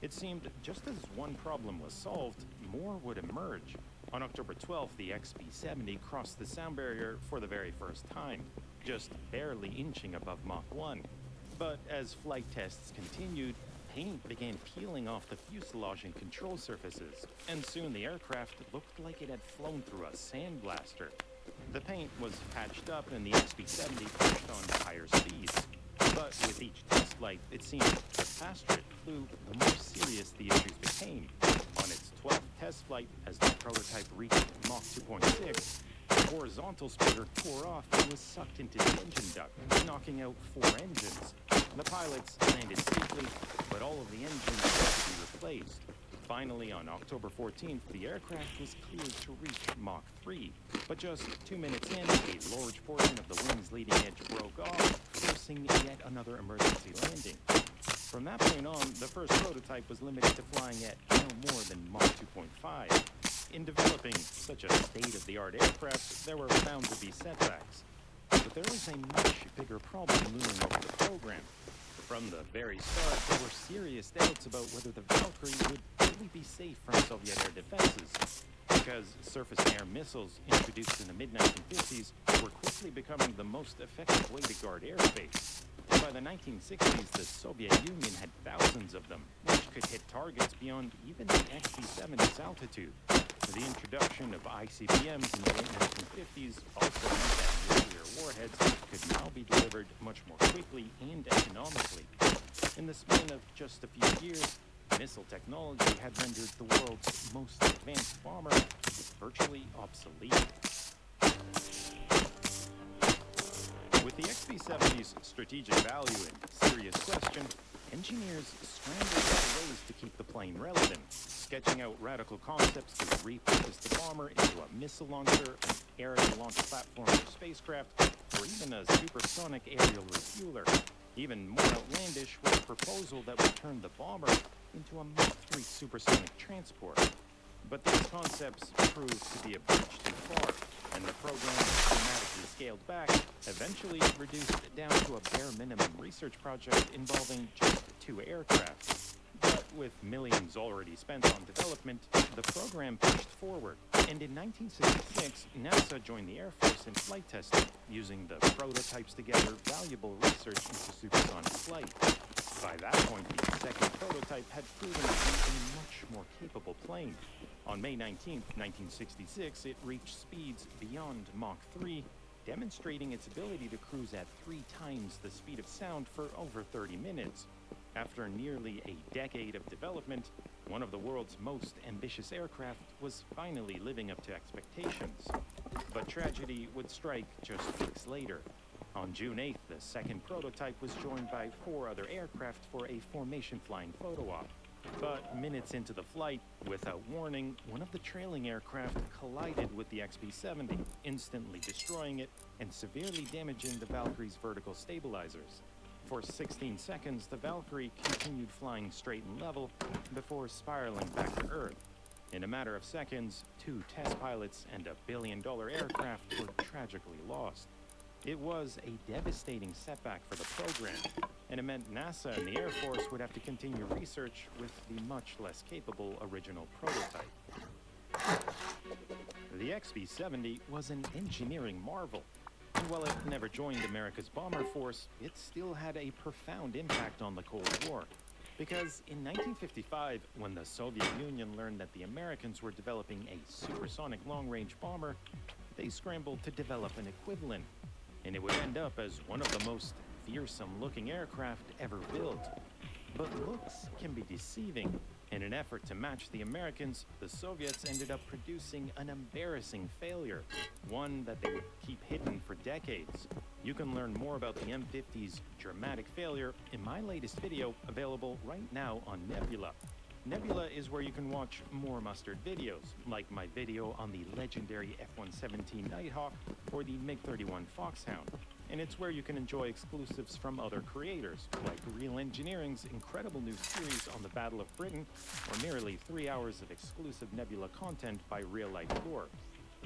It seemed just as one problem was solved, more would emerge. On October 12th, the XB-70 crossed the sound barrier for the very first time, just barely inching above Mach 1. But as flight tests continued, paint began peeling off the fuselage and control surfaces, and soon the aircraft looked like it had flown through a sandblaster. The paint was patched up and the XB-70 pushed on to higher speeds. But with each test flight, it seemed the faster it flew, the more serious the issues became. On its 12th test flight, as the prototype reached Mach 2.6, the horizontal splitter tore off and was sucked into the engine duct, knocking out 4 engines. The pilots landed safely, but all of the engines had to be replaced. Finally, on October 14th, the aircraft was cleared to reach Mach 3. But just 2 minutes in, a large portion of the wing's leading edge broke off, forcing yet another emergency landing. From that point on, the first prototype was limited to flying at no more than Mach 2.5. In developing such a state-of-the-art aircraft, there were bound to be setbacks. But there was a much bigger problem looming over the program. From the very start, there were serious doubts about whether the Valkyrie would really be safe from Soviet air defenses, because surface-to-air missiles introduced in the mid-1950s were quickly becoming the most effective way to guard airspace. And by the 1960s, the Soviet Union had thousands of them, which could hit targets beyond even the XB-70's altitude. The introduction of ICBMs in the late 1950s also meant that nuclear warheads could now be delivered much more quickly and economically. In the span of just a few years, missile technology had rendered the world's most advanced bomber virtually obsolete. With the XB-70's strategic value in serious question, engineers scrambled for ways to keep the plane relevant, sketching out radical concepts to repurpose the bomber into a missile launcher, an aerial launch platform for spacecraft, or even a supersonic aerial refueler. Even more outlandish was a proposal that would turn the bomber into a Mach 3 supersonic transport. But these concepts proved to be a bridge too far, and the program was dramatically scaled back, eventually reduced down to a bare minimum research project involving just 2 aircraft. But with millions already spent on development, the program pushed forward, and in 1966, NASA joined the Air Force in flight testing, using the prototypes to gather valuable research into supersonic flight. By that point, the second prototype had proven to be a much more capable plane. On May 19, 1966, it reached speeds beyond Mach 3, demonstrating its ability to cruise at 3 times the speed of sound for over 30 minutes. After nearly a decade of development, one of the world's most ambitious aircraft was finally living up to expectations. But tragedy would strike just weeks later. On June 8th, the second prototype was joined by 4 other aircraft for a formation flying photo op. But minutes into the flight, without warning, one of the trailing aircraft collided with the XB-70, instantly destroying it and severely damaging the Valkyrie's vertical stabilizers. For 16 seconds, the Valkyrie continued flying straight and level before spiraling back to Earth. In a matter of seconds, 2 test pilots and a billion-dollar aircraft were tragically lost. It was a devastating setback for the program, and it meant NASA and the Air Force would have to continue research with the much less capable original prototype. The XB-70 was an engineering marvel, and while it never joined America's bomber force, it still had a profound impact on the Cold War. Because in 1955, when the Soviet Union learned that the Americans were developing a supersonic long-range bomber, they scrambled to develop an equivalent, and it would end up as one of the most fearsome-looking aircraft ever built. But looks can be deceiving. In an effort to match the Americans, the Soviets ended up producing an embarrassing failure, one that they would keep hidden for decades. You can learn more about the M50's dramatic failure in my latest video, available right now on Nebula. Nebula is where you can watch more Mustard videos, like my video on the legendary F-117 Nighthawk or the MiG-31 Foxhound. And it's where you can enjoy exclusives from other creators, like Real Engineering's incredible new series on the Battle of Britain, or nearly 3 hours of exclusive Nebula content by Real Life Lore.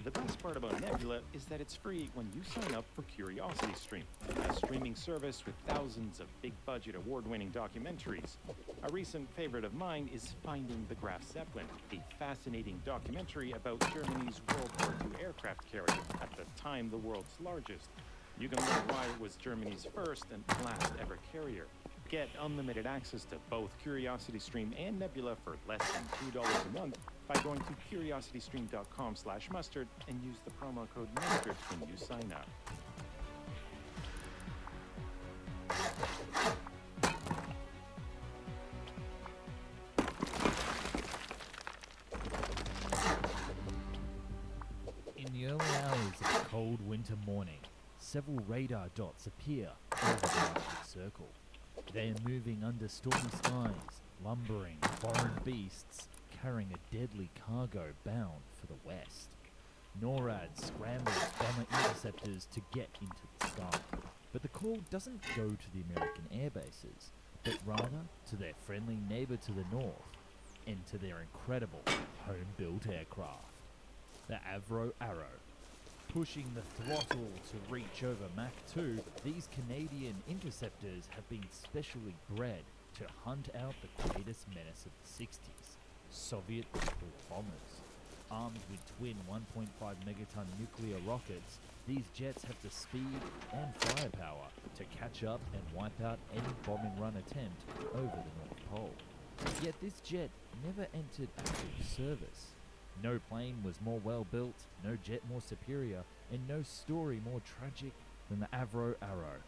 The best part about Nebula is that it's free when you sign up for CuriosityStream, a streaming service with thousands of big-budget award-winning documentaries. A recent favorite of mine is Finding the Graf Zeppelin, a fascinating documentary about Germany's World War II aircraft carrier, at the time the world's largest. You can learn why it was Germany's first and last ever carrier. Get unlimited access to both CuriosityStream and Nebula for less than $2 a month by going to curiositystream.com/mustard and use the promo code mustard when you sign up. In the early hours of a cold winter morning, several radar dots appear over the Arctic Circle. They are moving under stormy skies, lumbering foreign beasts, carrying a deadly cargo bound for the west. NORAD scrambles bomber interceptors to get into the sky, but the call doesn't go to the American air bases, but rather to their friendly neighbor to the north, and to their incredible home-built aircraft, the Avro Arrow. Pushing the throttle to reach over Mach 2, these Canadian interceptors have been specially bred to hunt out the greatest menace of the 60s, Soviet People bombers. Armed with twin 1.5 megaton nuclear rockets, these jets have the speed and firepower to catch up and wipe out any bombing run attempt over the North Pole. Yet this jet never entered active service. No plane was more well-built, no jet more superior, and no story more tragic than the Avro Arrow.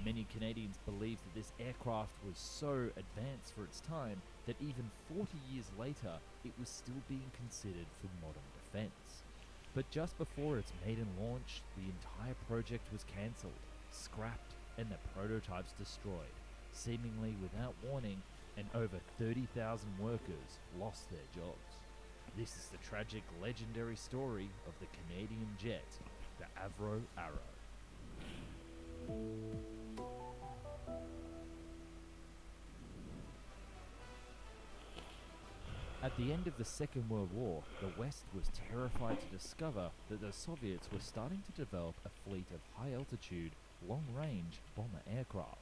Many Canadians believe that this aircraft was so advanced for its time that even 40 years later, it was still being considered for modern defense. But just before its maiden launch, the entire project was cancelled, scrapped, and the prototypes destroyed, seemingly without warning, and over 30,000 workers lost their jobs. This is the tragic, legendary story of the Canadian jet, the Avro Arrow. At the end of the Second World War, the West was terrified to discover that the Soviets were starting to develop a fleet of high-altitude, long-range bomber aircraft,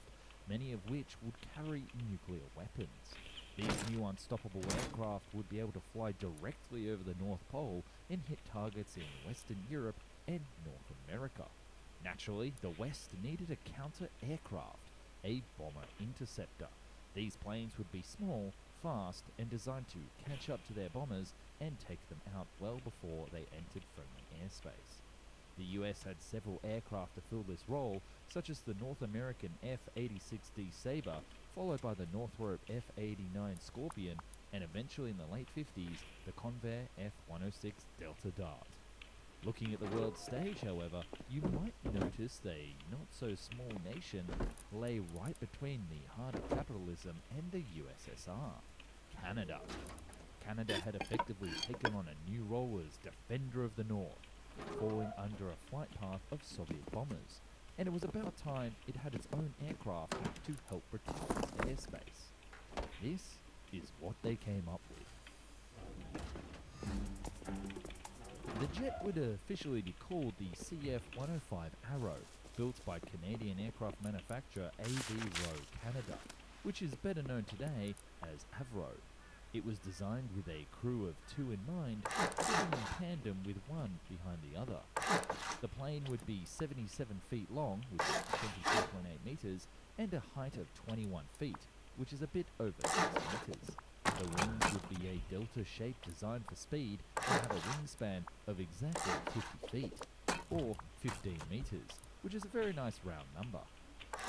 many of which would carry nuclear weapons. These new unstoppable aircraft would be able to fly directly over the North Pole and hit targets in Western Europe and North America. Naturally, the West needed a counter-aircraft, a bomber interceptor. These planes would be small, fast, and designed to catch up to their bombers and take them out well before they entered friendly airspace. The US had several aircraft to fill this role, such as the North American F-86D Sabre, followed by the Northrop F-89 Scorpion, and eventually in the late 50s, the Convair F-106 Delta Dart. Looking at the world stage, however, you might notice a not-so-small nation lay right between the heart of capitalism and the USSR, Canada. Canada had effectively taken on a new role as Defender of the North, falling under a flight path of Soviet bombers, and it was about time it had its own aircraft to help protect its airspace. This is what they came up with. The jet would officially be called the CF-105 Arrow, built by Canadian aircraft manufacturer Avro Canada, which is better known today as Avro. It was designed with a crew of 2 in mind, sitting in tandem with one behind the other. The plane would be 77 feet long, which is 24.8 meters, and a height of 21 feet, which is a bit over 6 meters. The wings would be a delta shape designed for speed and have a wingspan of exactly 50 feet, or 15 meters, which is a very nice round number.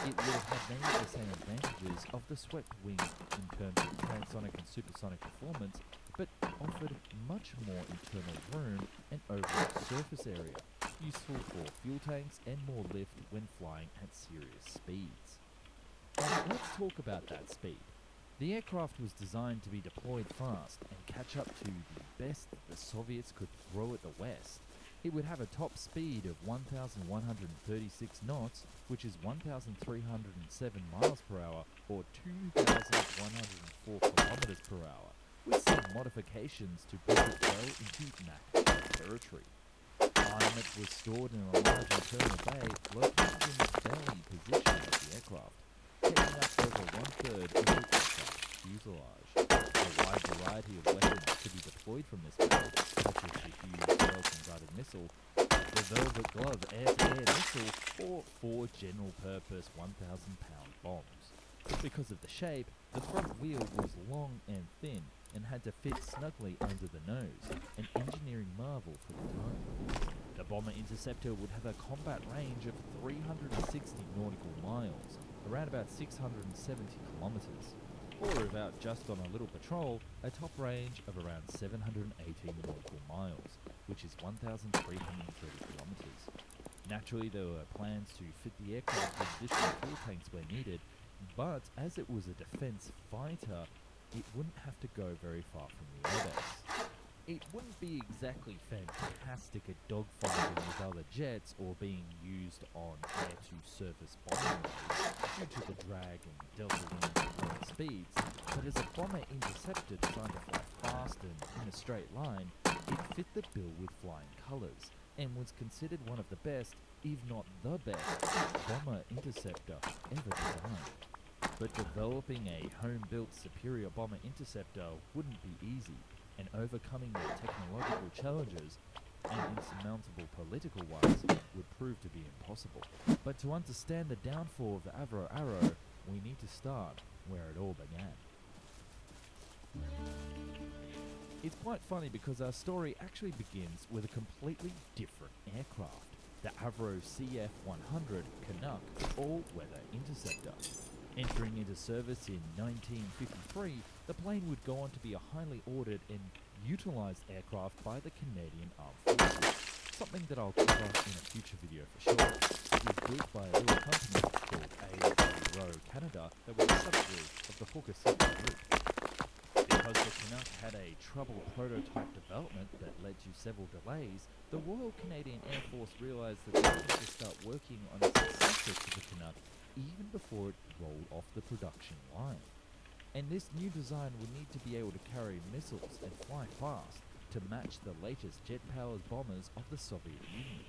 It would have had many of the same advantages of the swept wing in terms of transonic and supersonic performance, but offered much more internal room and overall surface area, useful for fuel tanks and more lift when flying at serious speeds. And let's talk about that speed. The aircraft was designed to be deployed fast and catch up to the best the Soviets could throw at the West. It would have a top speed of 1,136 knots, which is 1,307 miles per hour, or 2,104 kilometers per hour, with some modifications to bring it well into Mach territory. Armament was stored in a large internal bay located in the belly position of the aircraft, taking up over one-third of the aircraft's fuselage. A wide variety of weapons could be deployed from this bay, such as the huge Welcome-guided missile, the Velvet Glove air-to-air missile, or 4 general-purpose 1,000-pound bombs. Because of the shape, the front wheel was long and thin and had to fit snugly under the nose, an engineering marvel for the time. The Bomber Interceptor would have a combat range of 360 nautical miles, around about 670 kilometers, or about just on a little patrol, a top range of around 718 nautical miles, which is 1,330 kilometers. Naturally, there were plans to fit the aircraft with additional fuel tanks where needed, but as it was a defense fighter, it wouldn't have to go very far from the airbase. It wouldn't be exactly fantastic at dogfighting with other jets or being used on air-to-surface bombing ways due to the drag and delta wind and lower speeds, but as a bomber interceptor designed to fly fast and in a straight line, it fit the bill with flying colours and was considered one of the best, if not the best, bomber interceptor ever designed. But developing a home-built superior bomber interceptor wouldn't be easy, and overcoming the technological challenges and insurmountable political ones would prove to be impossible. But to understand the downfall of the Avro Arrow, we need to start where it all began. It's quite funny because our story actually begins with a completely different aircraft, the Avro CF-100 Canuck all-weather interceptor. Entering into service in 1953, the plane would go on to be a highly ordered and utilised aircraft by the Canadian Armed Forces, something that I'll cover in a future video for sure. It was built by a little company called Avro Canada that was a subsidiary of the Hawker Siddeley Group. Because the Canuck had a troubled prototype development that led to several delays, the Royal Canadian Air Force realised that they needed to start working on a successor to the Canuck even before it rolled off the production line. And this new design would need to be able to carry missiles and fly fast to match the latest jet-powered bombers of the Soviet Union,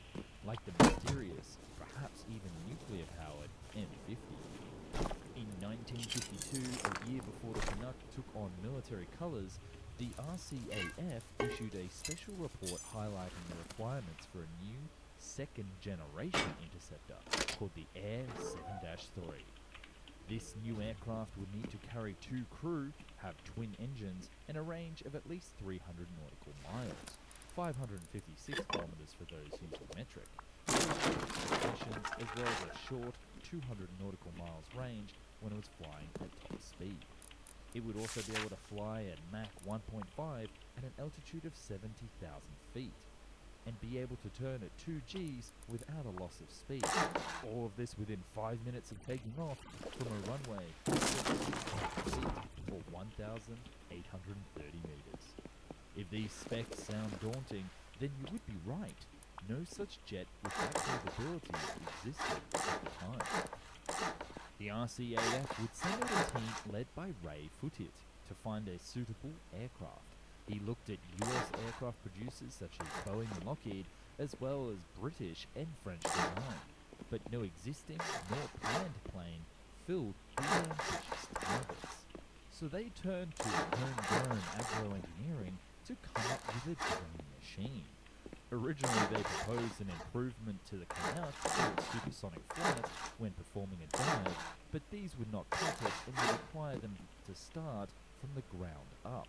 like the mysterious, perhaps even nuclear-powered M50. In 1952, a year before the Canuck took on military colours, the RCAF issued a special report highlighting the requirements for a new second-generation interceptor called the Air 7-3. This new aircraft would need to carry 2 crew, have twin engines, and a range of at least 300 nautical miles, 556 kilometers for those using metric, specifications, as well as a short 200 nautical miles range when it was flying at top speed. It would also be able to fly at Mach 1.5 at an altitude of 70,000 feet, and be able to turn at 2 Gs without a loss of speed. All of this within 5 minutes of taking off from a runway of 70,000 feet or 1,830 meters. If these specs sound daunting, then you would be right. No such jet with that capability existed at the time. The RCAF would send out a team led by Ray Footit to find a suitable aircraft. He looked at US aircraft producers such as Boeing and Lockheed, as well as British and French design, but no existing nor planned plane filled these ambitious targets. So they turned to homegrown Avro Engineering to come up with a dream machine. Originally, they proposed an improvement to the Canuck for its supersonic flight when performing a dive, but these would not cut it and would require them to start from the ground up.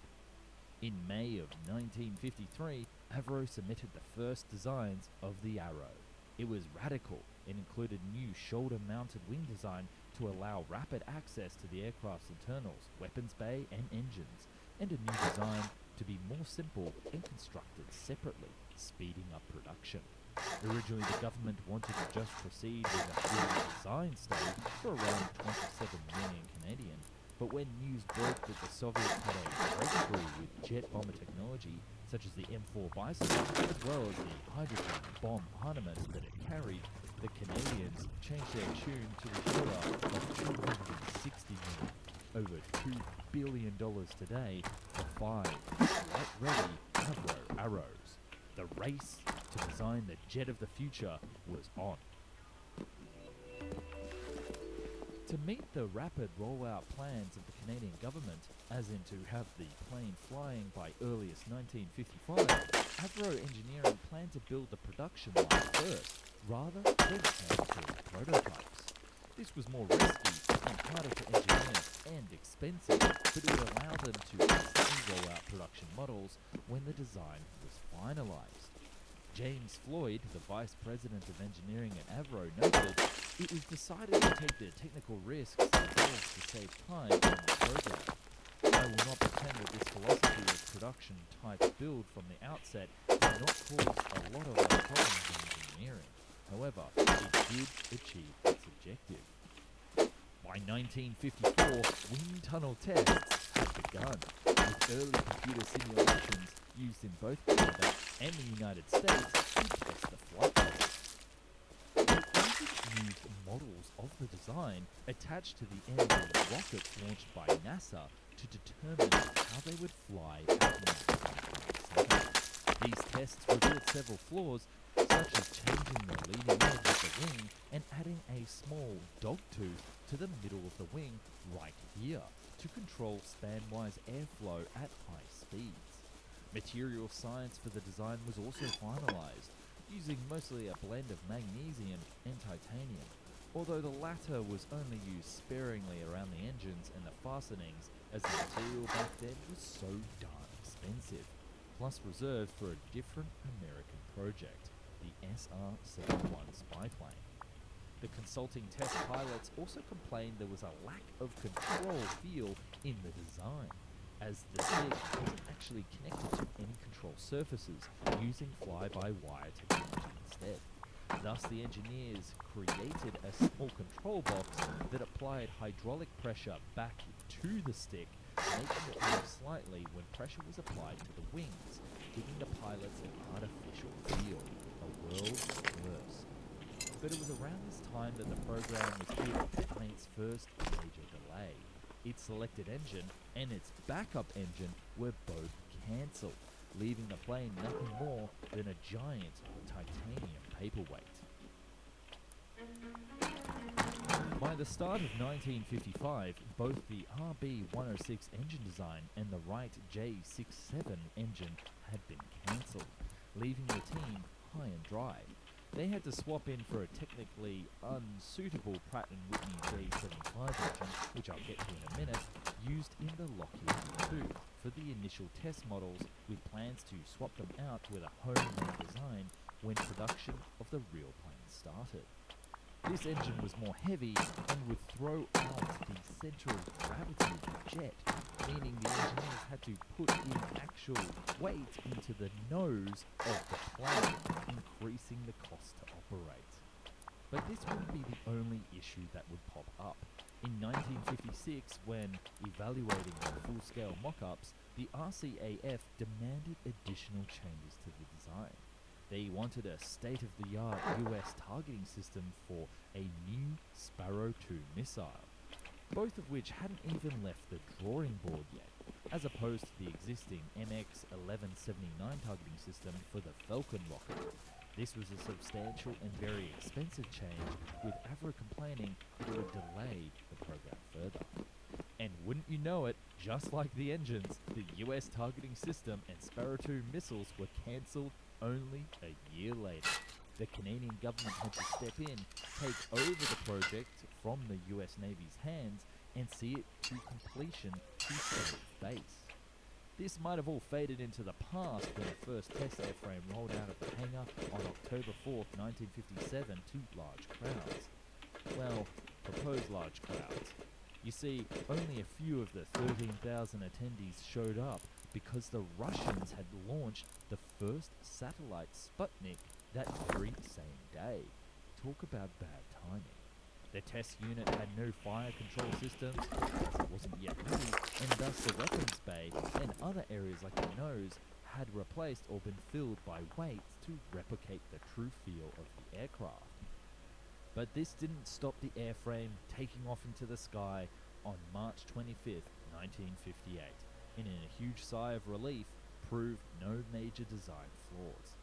In May of 1953, Avro submitted the first designs of the Arrow. It was radical and included new shoulder-mounted wing design to allow rapid access to the aircraft's internals, weapons bay and engines, and a new design to be more simple and constructed separately, speeding up production. Originally, the government wanted to just proceed with a full design study for around 27 million Canadian, but when news broke that the Soviets had a breakthrough with jet bomber technology, such as the M4 Bison, as well as the hydrogen bomb armament that it carried, the Canadians changed their tune to the tune of $260 million, over $2 billion today, for 5 flight-ready Avro Arrows. The race to design the jet of the future was on. To meet the rapid rollout plans of the Canadian government, as in to have the plane flying by earliest 1955, Avro Engineering planned to build the production line first, rather than manufacture prototypes. This was more risky and harder to engineer and expensive, but it would allow them to instantly roll out production models when the design was finalized. James Floyd, the vice president of engineering at Avro, noted, "It was decided to take the technical risks involved to save time in the program. I will not pretend that this philosophy of production type build from the outset did not cause a lot of our problems in engineering. However, it did achieve its objective." By 1954, wind tunnel tests had begun, with early computer simulations used in both Canada and the United States to test the flight models. They used models of the design attached to the end of rockets launched by NASA to determine how they would fly at Mach 1.7. These tests revealed several flaws, such as changing the leading edge of the wing and adding a small dog tooth to the middle of the wing right here to control span-wise airflow at high speeds. Material science for the design was also finalized, using mostly a blend of magnesium and titanium, although the latter was only used sparingly around the engines and the fastenings, as the material back then was so darn expensive, plus reserved for a different American project, the SR-71 spy plane. The consulting test pilots also complained there was a lack of control feel in the design, as the stick wasn't actually connected to any control surfaces, using fly-by-wire technology instead. Thus, the engineers created a small control box that applied hydraulic pressure back to the stick, making it move slightly when pressure was applied to the wings, giving the pilots an artificial feel, a world first. But it was around this time that the program was hit by its first major delay. its selected engine and its backup engine were both cancelled, leaving the plane nothing more than a giant titanium paperweight. By the start of 1955, both the RB-106 engine design and the Wright J67 engine had been cancelled, leaving the team high and dry. They had to swap in for a technically unsuitable Pratt & Whitney J75 engine, which I'll get to in a minute, used in the Lockheed II for the initial test models, with plans to swap them out with a homemade design when production of the real plane started. This engine was more heavy and would throw out the center of gravity of the jet, meaning the engineers had to put in actual weight into the nose of the plane, increasing the cost to operate. But this wouldn't be the only issue that would pop up. In 1956, when evaluating the full-scale mock-ups, the RCAF demanded additional changes to the design. They wanted a state-of-the-art US targeting system for a new Sparrow 2 missile, both of which hadn't even left the drawing board yet, as opposed to the existing MX-1179 targeting system for the Falcon rocket. This was a substantial and very expensive change, with Avro complaining that it would delay the program further. And wouldn't you know it, just like the engines, the US targeting system and Sparrow 2 missiles were cancelled only a year later. The Canadian government had to step in, take over the project from the US Navy's hands, and see it to completion to save base. This might have all faded into the past when the first test airframe rolled out of the hangar on October 4th, 1957 to large crowds. Well, proposed large crowds. You see, only a few of the 13,000 attendees showed up because the Russians had launched the first satellite Sputnik that very same day. Talk about bad timing. The test unit had no fire control systems, as it wasn't yet ready, and thus the weapons bay and other areas like the nose had replaced or been filled by weights to replicate the true feel of the aircraft. But this didn't stop the airframe taking off into the sky on March 25th, 1958, and in a huge sigh of relief, proved no major design flaws.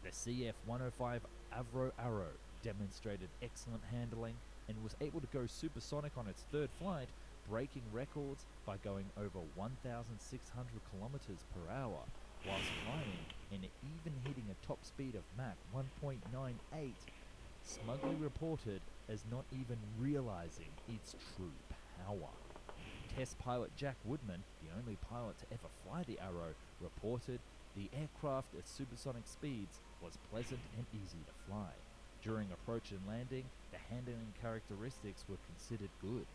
The CF-105 Avro Arrow demonstrated excellent handling and was able to go supersonic on its third flight, breaking records by going over 1,600 kilometers per hour whilst climbing and even hitting a top speed of Mach 1.98, smugly reported as not even realizing its true power. Test pilot Jack Woodman, the only pilot to ever fly the Arrow, reported the aircraft at supersonic speeds was pleasant and easy to fly. During approach and landing, the handling characteristics were considered good.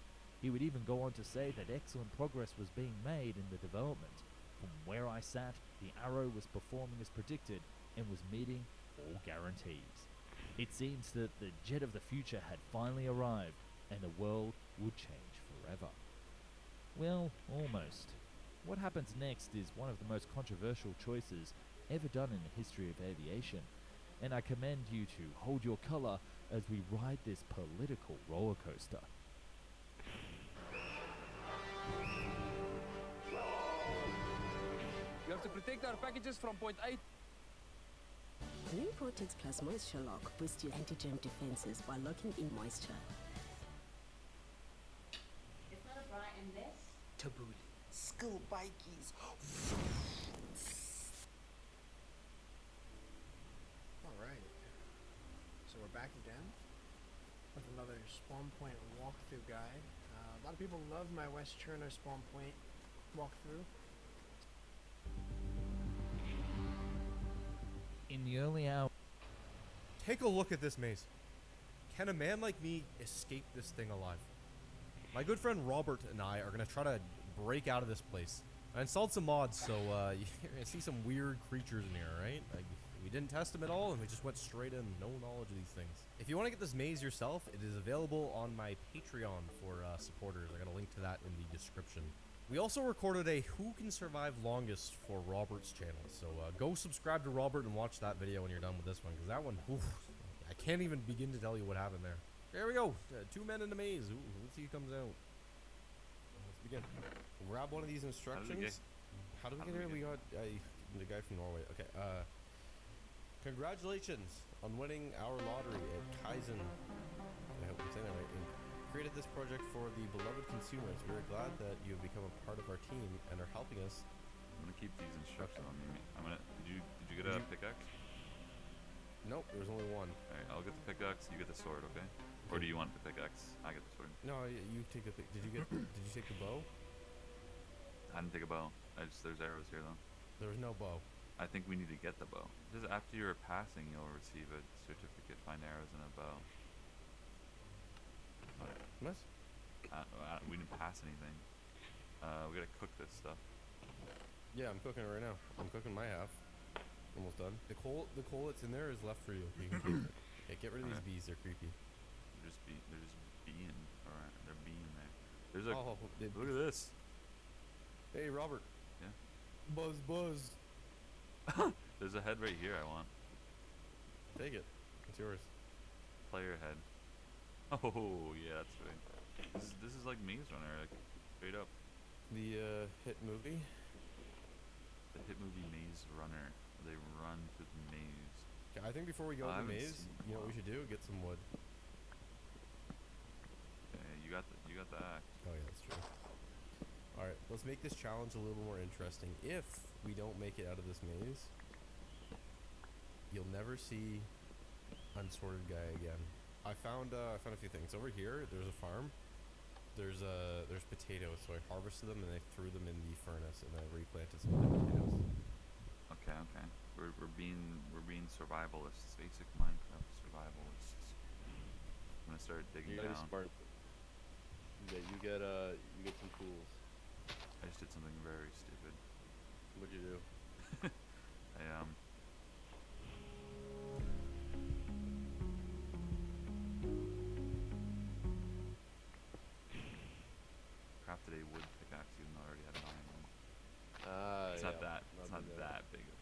He would even go on to say that excellent progress was being made in the development. From where I sat, the Arrow was performing as predicted and was meeting all guarantees. It seems that the jet of the future had finally arrived and the world would change forever. Well, almost. What happens next is one of the most controversial choices ever done in the history of aviation, and I commend you to hold your color as we ride this political roller coaster. You have to protect our packages from point A. New Vortex Plus Moisture Lock boosts your anti-germ defenses while locking in moisture. It's not a bra in this. Tabbouleh. Skill bikies. Alright. So we're back again with another Spawn Point walkthrough guide. A lot of people love my West Cherno Spawn Point walkthrough. In the early hours, Take a look at this maze. Can a man like me escape this thing alive? My good friend Robert and I are going to try to break out of this place. I installed some mods, so you're going to see some weird creatures in here, right? Like, we didn't test them at all, and we just went straight in, no knowledge of these things. If you want to get this maze yourself, it is available on my Patreon for supporters. I'm going to link to that in the description. We also recorded a Who Can Survive Longest for Robert's channel, so go subscribe to Robert and watch that video when you're done with this one, because that one, oof, I can't even begin to tell you what happened there. There we go, 2 men in a maze. Ooh, let's see who comes out. Let's be again. Grab one of these instructions. How do we get here? We got the guy from Norway. Okay. Congratulations on winning our lottery at Kaizen. I hope I'm saying that right. And created this project for the beloved consumers. We're glad that you have become a part of our team and are helping us. I'm gonna keep these instructions on me. Did you get a pickaxe? Nope, there was only one. Alright, I'll get the pickaxe, you get the sword, okay? Or do you want the pickaxe? I get the sword. No, you take the. Did you take the bow? I didn't take a bow. There's arrows here though. There was no bow. I think we need to get the bow. Just after you're passing, you'll receive a certificate. Find arrows and a bow. What? We didn't pass anything. We gotta cook this stuff. Yeah, I'm cooking it right now. I'm cooking my half. Almost done. The coal that's in there is left for you. You can keep it. Yeah, get rid of these bees. They're creepy. They're just being, or they're being there. There's a. Oh, look at this. Hey, Robert. Yeah. Buzz. There's a head right here. I want. Take it. It's yours. Player head. Oh yeah, that's right. This is like Maze Runner, like straight up. The hit movie. The hit movie Maze Runner. They run through the maze. Okay, I think before we go to the maze, you know what we should do? Get some wood. Okay, you got the axe. Oh yeah, that's true. All right, let's make this challenge a little more interesting. If we don't make it out of this maze, you'll never see Unsorted Guy again. I found a few things over here. There's a farm. There's potatoes, so I harvested them and I threw them in the furnace and I replanted some of the potatoes. Okay. We're being survivalists, basic Minecraft survivalists. I'm gonna start digging down. Smart. Yeah, you get some tools. I just did something very stupid. What'd you do? I crafted a wood pickaxe even though I already had an iron one. It's not that big of a.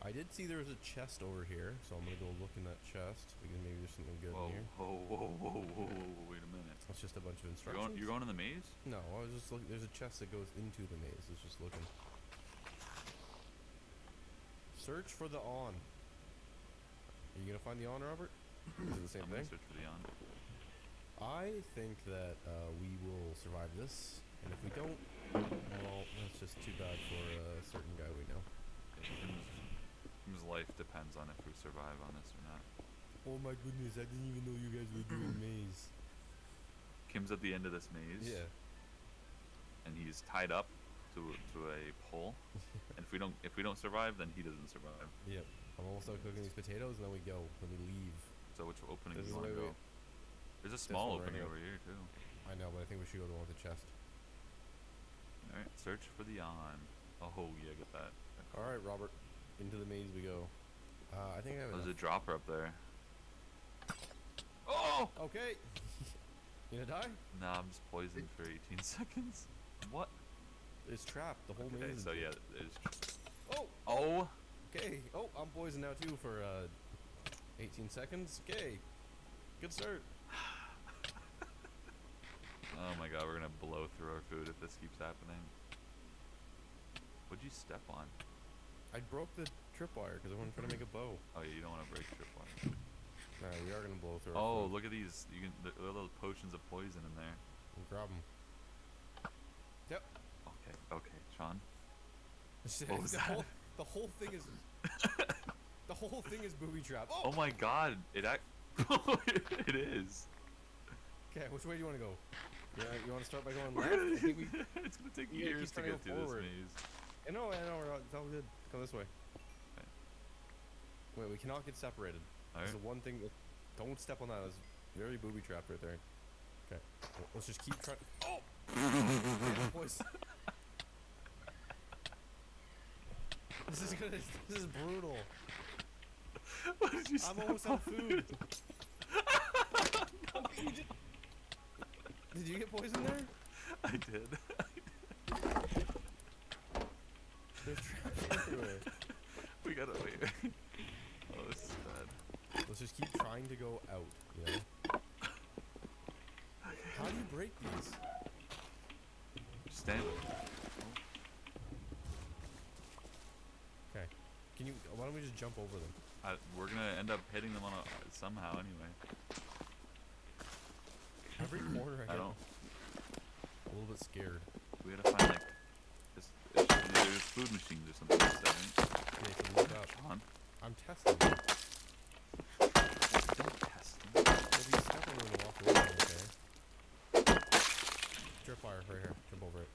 I did see there was a chest over here, so I'm gonna go look in that chest because maybe there's something good in here. Whoa, wait a minute. It's just a bunch of instructions. You're going in the maze? No, I was just looking. There's a chest that goes into the maze. It's just looking. Search for the on. Are you gonna find the on, Robert? Is it the same thing? Search for the on. I think that we will survive this, and if we don't, well, that's just too bad for a certain guy we know. Kim's life depends on if we survive on this or not. Oh my goodness, I didn't even know you guys were doing maze. Kim's at the end of this maze. Yeah. And he's tied up to a pole. And if we don't survive, then he doesn't survive. Yep. I'm almost done cooking these potatoes, and then we go. Then we leave. So which opening do This you is want to the way go? There's a small one right opening here. over here too. I know, but I think we should go to the one with the chest. Alright, search for the on. Oh yeah, get that. All right, Robert. Into the maze we go. I think I have There's a enough. dropper up there. Oh! Okay. You gonna die? Nah, I'm just poisoned for 18 seconds. What? It's trapped. The whole Okay, maze. so is yeah, trapped. there's. Oh! Oh! Okay. Oh, I'm poisoned now too for 18 seconds. Okay. Good start. Oh my god, we're gonna blow through our food if this keeps happening. What'd you step on? I broke the tripwire because I wanted to try to make a bow. Oh yeah, you don't want to break tripwire. Nah, we are gonna blow through. our Oh, food. look at these. You can there are little potions of poison in there. We'll grab them. Yep. Okay, Sean. What was the that? The whole thing is. The whole thing is booby trapped. Oh my god, it it is. Okay, which way do you want to go? You want to start by going We're left? gonna- I think we- it's gonna take Yeah, years keep to trying to get go through forward. this maze. I know, it's all good. Come this way. Okay. Wait, we cannot get separated. There's Alright. the one thing that. Don't step on that. That's very booby trapped right there. Okay. Well, let's just keep trying. Oh! Yeah, boys. This is brutal. What did you I'm step almost out of on? food. Did you get poisoned there? I did. There's traps everywhere. We gotta wait. Oh, this is bad. Let's just keep trying to go out, you know? How do you break these? stand. Okay. Can you? Why don't we just jump over them? We're gonna end up hitting them on somehow anyway. Every corner I I hit, don't. a little bit scared. We gotta find like there's food machines or something like that, right? Okay, so look up. John, I'm testing you. don't test them. Well, you step over and walk away, okay? Tripwire right here. Jump over it.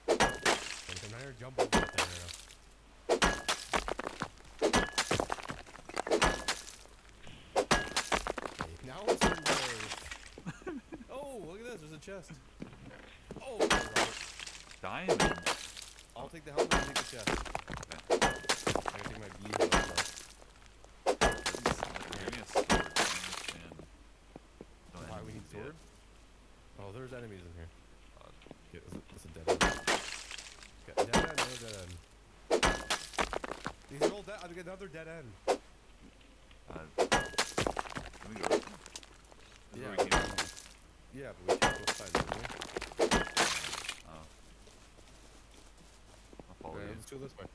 Okay, come here, jump over it there now. Okay, now it's turn better. Oh, look at this, there's a chest. Oh, Robert. Diamond. I'll take the helmet and take the chest. Okay. I gotta take my bees out though. Give me a sword. I don't understand. No Why we enemies need yet. sword? Oh, there's enemies in here. God. Okay, this is a dead end. Okay, dead end, another dead end. These are all dead. I'm getting another dead end. Let me go. This is Yeah. where we came from. Yeah, but we took both sides, didn't we? Oh. I'll follow Okay, you. let's go this way.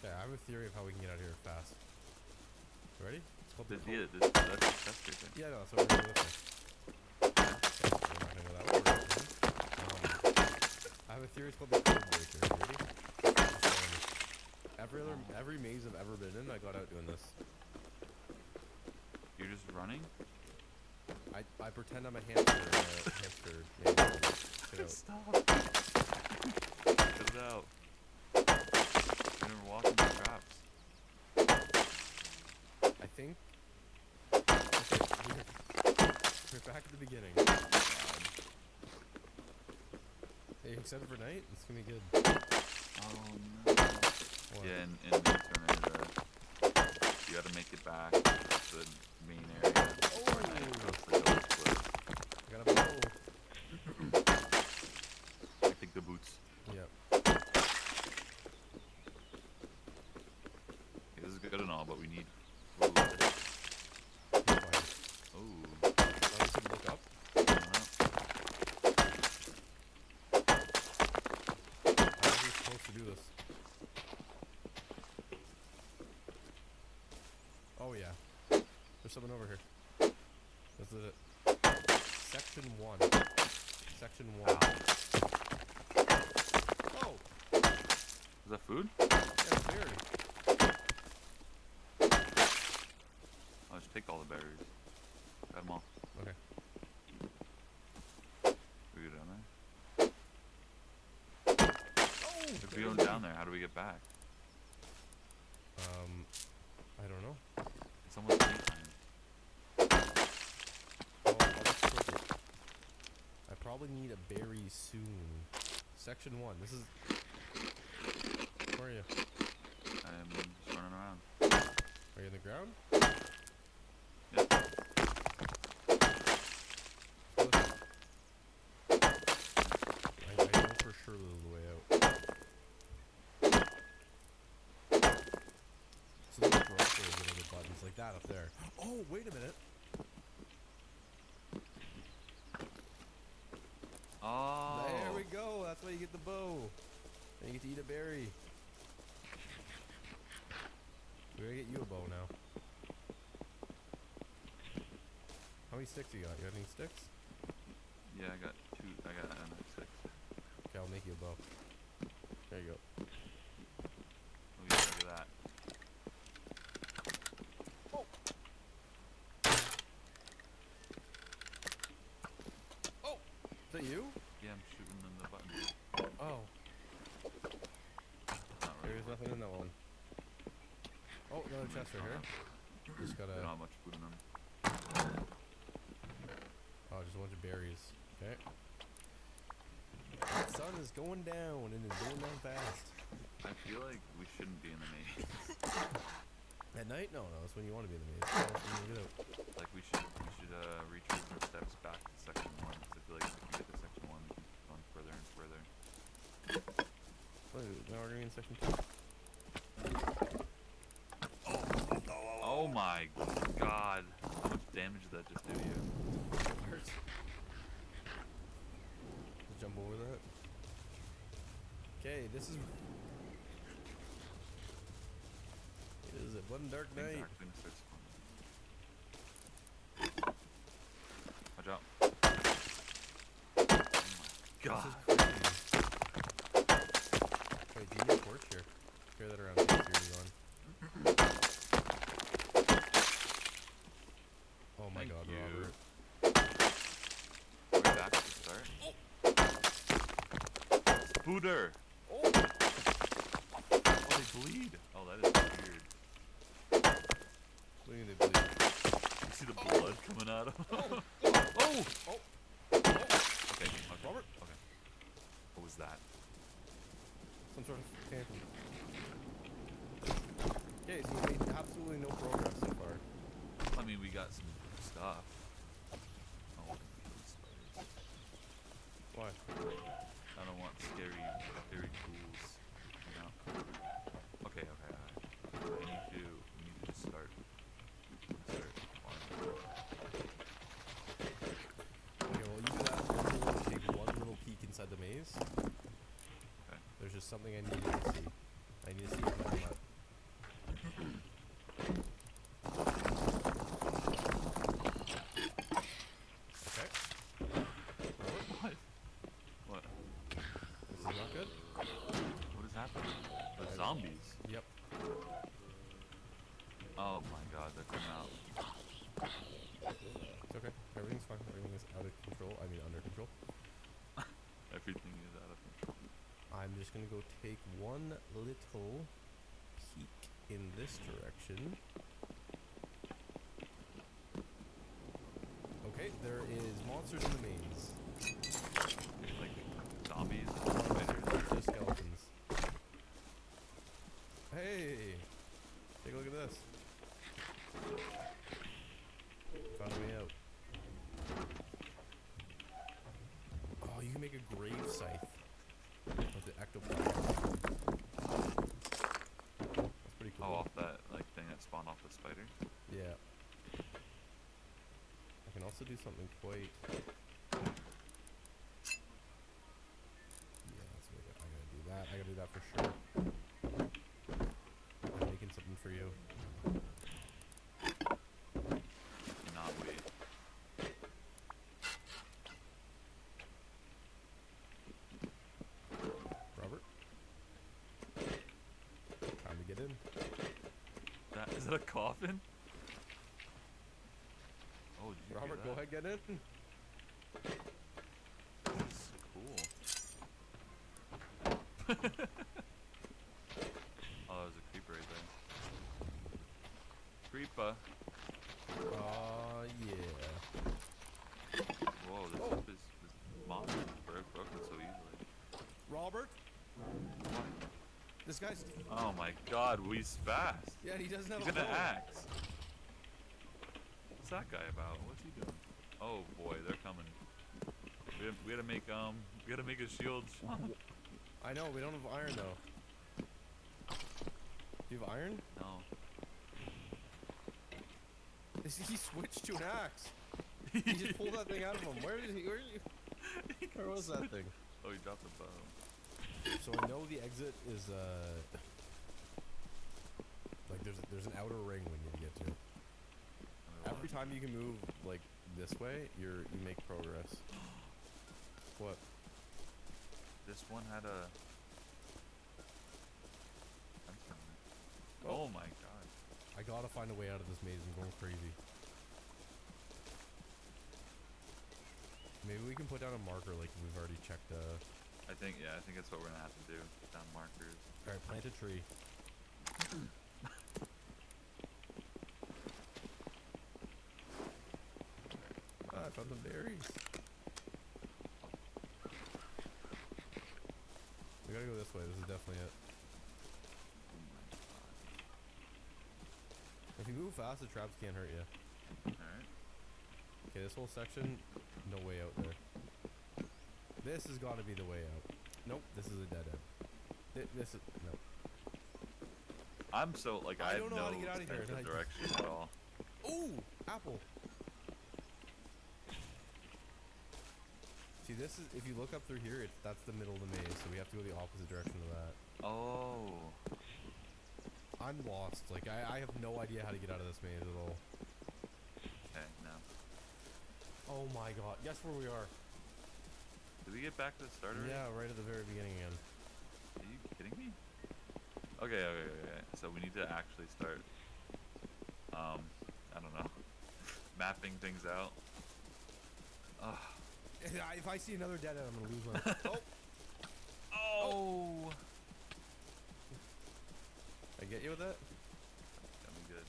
Okay, I have a theory of how we can get out of here fast. Ready? It's called the That's the chest right there. Yeah, no, so we're gonna go this way. Okay, we're not gonna go that way. We're gonna go I have a theory. It's called the code breaker. You ready? Every maze I've ever been in, I got out doing this. You're just running? I pretend I'm a hamster in a hamster maze. Get out. Stop. Get it out. You're gonna walk into traps. I think. Okay, we're back at the beginning. Hey, you excited for night? It's gonna be good. Oh no. What? Yeah, in Maze Runner, you gotta make it back to the main area before night goes the ghost cliff. I got a bow. I take the boots. Yep. Okay, this is good and all, but we need food. Fine. Oh, Now we should look up. I don't know. How are we supposed to do this? Oh yeah. There's someone over here. This is it. Section 1. Section 1. Ow. Oh! Is that food? That's berry. I'll just take all the berries. Grab them all. Okay. We go down there? Oh! If we go down there, how do we get back? I don't know. It's almost nighttime. I'll look further. I probably need a berry soon. Section 1. This is... Where are you? I'm just running around. Are you on the ground? Yep. Listen. I know for sure this is the way out. So these brochures and other buttons like that up there. Oh, wait a minute. Oh. There we go. That's why you get the bow. And you get to eat a berry. We're gonna get you a bow now. How many sticks you got? You got any sticks? Yeah, I got 2. I got 6. Okay, I'll make you a bow. There you go. Oh yeah, look at that. Is that you? Yeah, I'm shooting in the button. Oh. Not really. There's nothing in that one. Oh, another chest right here. Just They gotta. don't have much food in them. Oh, just a bunch of berries. Okay. The sun is going down and it's going down fast. I feel like we shouldn't be in the maze. At night? No, that's when you want to be in the maze. That's when you get out. Like we should retrace our steps back to section 1. Because I feel like if we get to section 1, we can keep going further and further. Wait, now we're gonna be in section 2. Oh my god! How much damage did that just do to you? Hurts. Just jump over that. Okay, this is. It is a one dark night. Things are gonna start spawning. Watch out. Oh my god. Wait, do you need a torch here? Carry that around. Here you on. Oh my Thank god, you. Robert. We're back to start. Spooder! Oh, they bleed. Oh, that is weird. What do you mean they bleed? You see the blood coming out of them? Oh! Okay, okay. Robert? Okay. What was that? Some sort of phantom. Okay, so we made absolutely no progress so far. I mean, we got some stuff. Oh, spiders. Why? I don't want scary tools. No. Okay, alright. We need to start farming. Okay, well, you do that. I'm going to take one little peek inside the maze. Okay. There's just something I need to see. I need to see if I'm not. Okay. What? What? This is not good. What is happening? The zombies. Yep. Oh my god, they're coming out. It's okay. Everything's fine. Everything is out of control. I mean, under control. Everything is out of control. I'm just gonna go take one little peek in this direction. Okay, there is monsters in the maze. Like zombies and No, spiders. just skeletons. Hey! Take a look at this. Found a way out. Oh, you can make a grave scythe with the ectoplasm. That's pretty cool. Oh, off that like thing that spawned off the spider. Yeah. I can also do something quite. Yeah, that's what I gotta do that. I gotta do that for sure. I'm making something for you. Cannot wait. Robert? Time to get in. Is that a coffin? Oh, did you hear Robert, go that? ahead, get in. This is cool. Oh, there's a creeper right there. Creeper. Yeah. Whoa, this Oh. stuff is monster broken so easily. Robert? What? This guy's. Oh my god, he's fast. Yeah, he doesn't have He's a got an bow. axe. What's that guy about? What's he doing? Oh boy, they're coming. We gotta make a shield. I know, we don't have iron though. Do you have iron? No. He switched to an axe. He just pulled that thing out of him. Where was that thing? Oh, he dropped the bow. So I know the exit is like there's an outer ring we need to get to. Every time you can move like this way, you make progress. What? This one had a. Oh my god. I gotta find a way out of this maze. I'm going crazy. Maybe we can put down a marker like we've already checked. I think that's what we're gonna have to do. Put down markers. All right, plant a tree. I found some berries. We gotta go this way. This is definitely it. If you move fast, the traps can't hurt you. Alright. Okay, this whole section, no way out there. This has got to be the way out. Nope, this is a dead end. This is no. I'm so like I I don't have know how no to get out of here. sense of direction at all. Ooh, apple. See, this is if you look up through here, that's the middle of the maze, so we have to go the opposite direction of that. Oh. I'm lost. Like I have no idea how to get out of this maze at all. Okay, no. Oh my god. Guess where we are? Did we get back to the start already? Yeah, right at the very beginning again. Are you kidding me? Okay. So we need to actually start, I don't know, mapping things out. Ugh. If I see another dead end, I'm gonna lose my. Oh. Oh. I get you with that? That'd be good.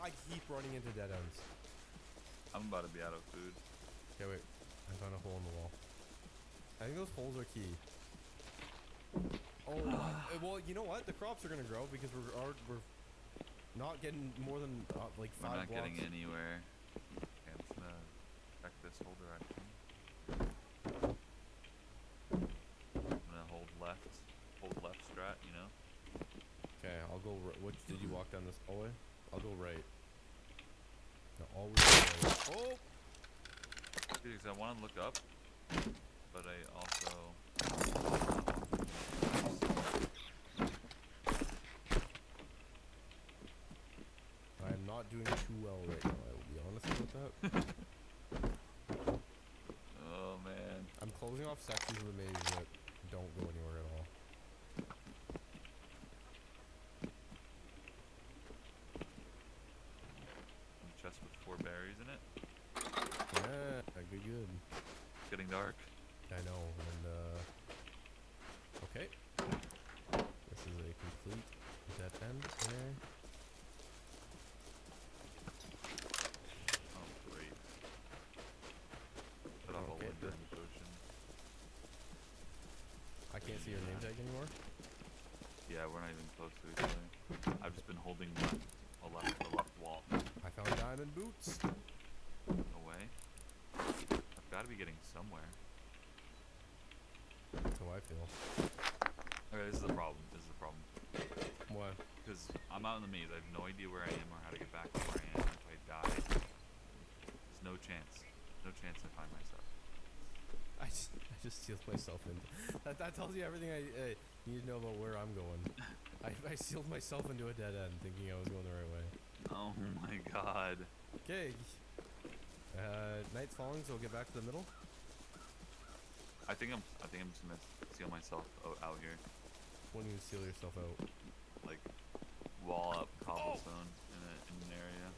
I keep running into dead ends. I'm about to be out of food. Okay, wait. I found a hole in the wall. I think those holes are key. Oh, well, you know what? The crops are gonna grow because we're not getting more than like 5 We're not blocks. getting anywhere. Okay, I'm just gonna check this whole direction. I'm gonna hold left strat, you know? Okay, I'll go. Which did you walk down this hallway? I'll go right. No, always go right. Oh! Because I want to look up, but I also. I am not doing too well right now. I will be honest about that. Oh man. I'm closing off sections of the maze that don't go anywhere at all. Chest with 4 berries in it. Yeah, good. It's getting dark. I know, and okay. This is a complete dead end here. Oh great. Put off a Okay, winter potion. I can't see your name tag anymore. Yeah, we're not even close to each other. I've just been holding the left wall. I found diamond boots. No way. I've got to be getting somewhere. That's how I feel. Okay, this is the problem. What? Because I'm out in the maze. I have no idea where I am or how to get back to where I am. If I die, there's no chance. No chance to find myself. I just sealed myself in. That tells you everything I need to know about where I'm going. I sealed myself into a dead end, thinking I was going the right way. Oh my god. Okay. Night's falling, so we'll get back to the middle. I think I'm just gonna seal myself out here. When you seal yourself out. Like wall up cobblestone in an area.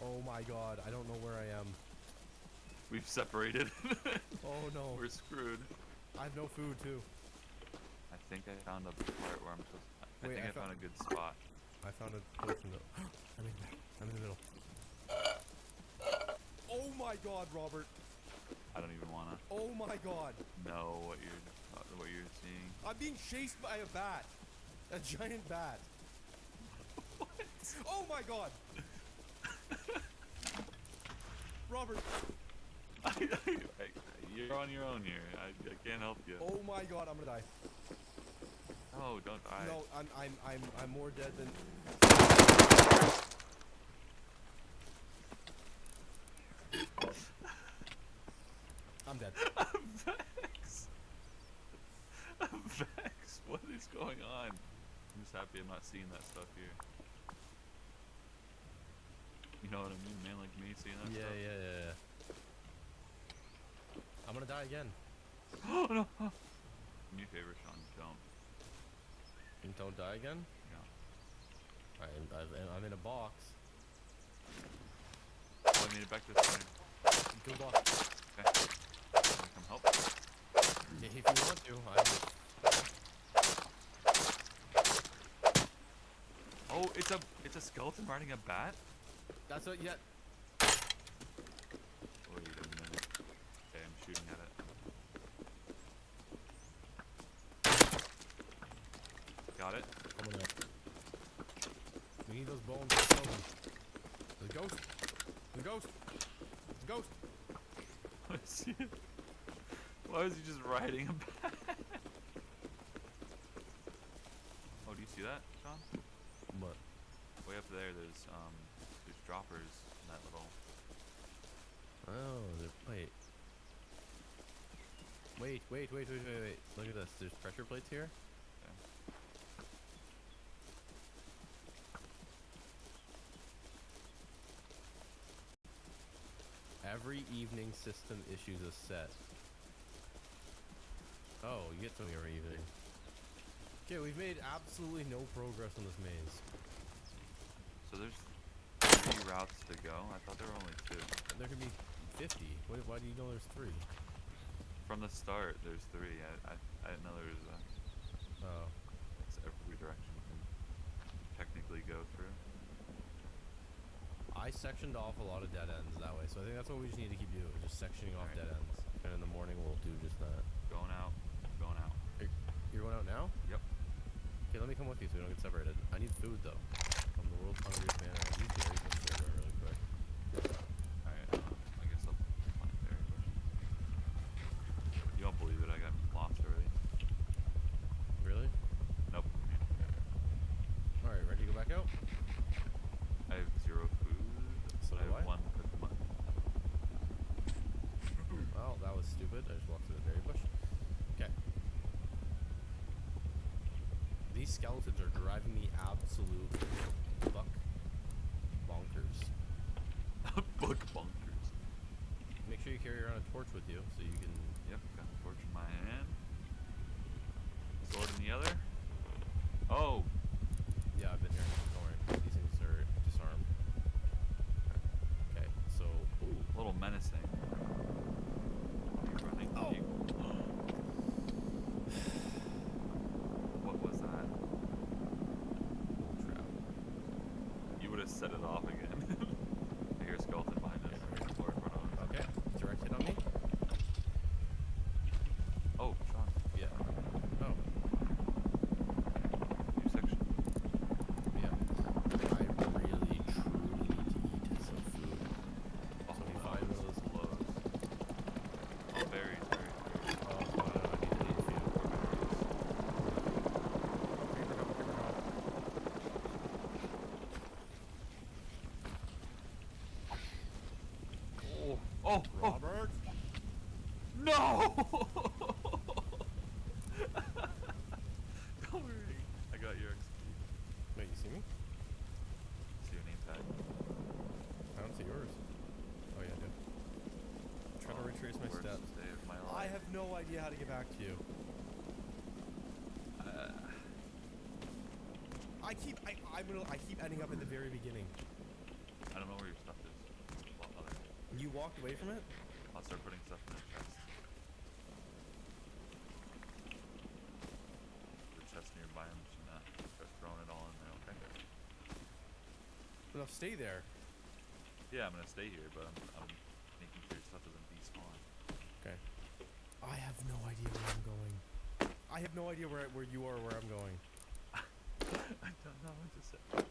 Oh my god, I don't know where I am. We've separated. Oh no. We're screwed. I have no food too. I think I found a part where I'm supposed to, I Wait, think I found a good spot. I found a potion though. I'm in the middle. Oh my god, Robert. I don't even wanna Oh my god. know what you're seeing. I'm being chased by a bat. A giant bat. What? Oh my god. Robert. You're on your own here. I can't help you. Oh my god, I'm gonna die. Oh, don't die. No, I'm more dead than. I'm dead. I'm vexed. What is going on? I'm just happy I'm not seeing that stuff here. You know what I mean? Man like me seeing that stuff. Yeah. I'm gonna die again. Oh no! Do me a favor, Sean. Don't. And don't die again? Yeah. I'm in a box. Oh, I made it back this time. Good luck. Okay. Wanna come help? Yeah, if you want to, Oh, it's a skeleton riding a bat? That's what. Yeah. Wait a minute. Okay, I'm shooting at it. Got it. Coming up. We need those bones to kill them. The ghost. The ghost. The ghost. I see it. Why is he just riding a bat? Oh, do you see that, Sean? What? Way up there, there's droppers in that little Oh, wait. Wait. Look at this. There's pressure plates here. Every evening system issues a set. Oh, you get something every evening. Okay, we've made absolutely no progress on this maze. So there's 3 routes to go. I thought there were only 2. There could be 50. Why do you know there's 3? From the start, there's 3. I didn't know there was Oh. it's every direction you can technically go through. I sectioned off a lot of dead ends that way, so I think that's what we just need to keep doing, just sectioning off Alright. dead ends. And in the morning we'll do just that. Going out. Going out. You're going out now? Yep. Okay, let me come with you so we don't get separated. I need food though. I'm the world's hungriest man. I need berries and sugar really quick. Alright, I guess I'll find a berry bush. You won't believe it, I got lost already. Really? Nope. Alright, ready to go back out? I have 0 food. So I do have I. 1 cooked mutton. Well, that was stupid. I just walked through the berry bush. Okay. These skeletons are driving me absolute buck bonkers. Book bunkers. Make sure you carry around a torch with you so you can. Yep, got a torch in my hand. Sword in the other. Oh! Yeah, I've been here. Don't worry. These things are disarmed. Okay, so. Ooh, a little menacing. You're running. Oh. What was that? Trap. You would have set it off again. I hear a skeleton behind us. Or in front of us. Okay, direct hit on me. Oh, Sean. Yeah. Oh. New section. Yeah. I really, truly need to eat some food. Oh, So we no, find this those. is Lowe's. Oh, berries, berries. Oh, no, I need to eat food. Oh, oh, Robert? No! Don't worry. I got your XP. Wait, you see me? See your name tag? I don't see yours. Oh, yeah, I do. I'm trying to retrace my Worst steps. day of my I life. have no idea how to get back to you. I keep ending up at the very beginning. I don't know where your stuff is. Well, other. You walked away from it? I'll start putting stuff in the chest. The chest nearby, I'm just gonna start throwing it all in there, okay? No, stay there. Yeah, I'm gonna stay here, but I'm making sure your stuff doesn't despawn. Okay. I have no idea where I'm going. I have no idea where you are or where I'm going. I don't know what to say. I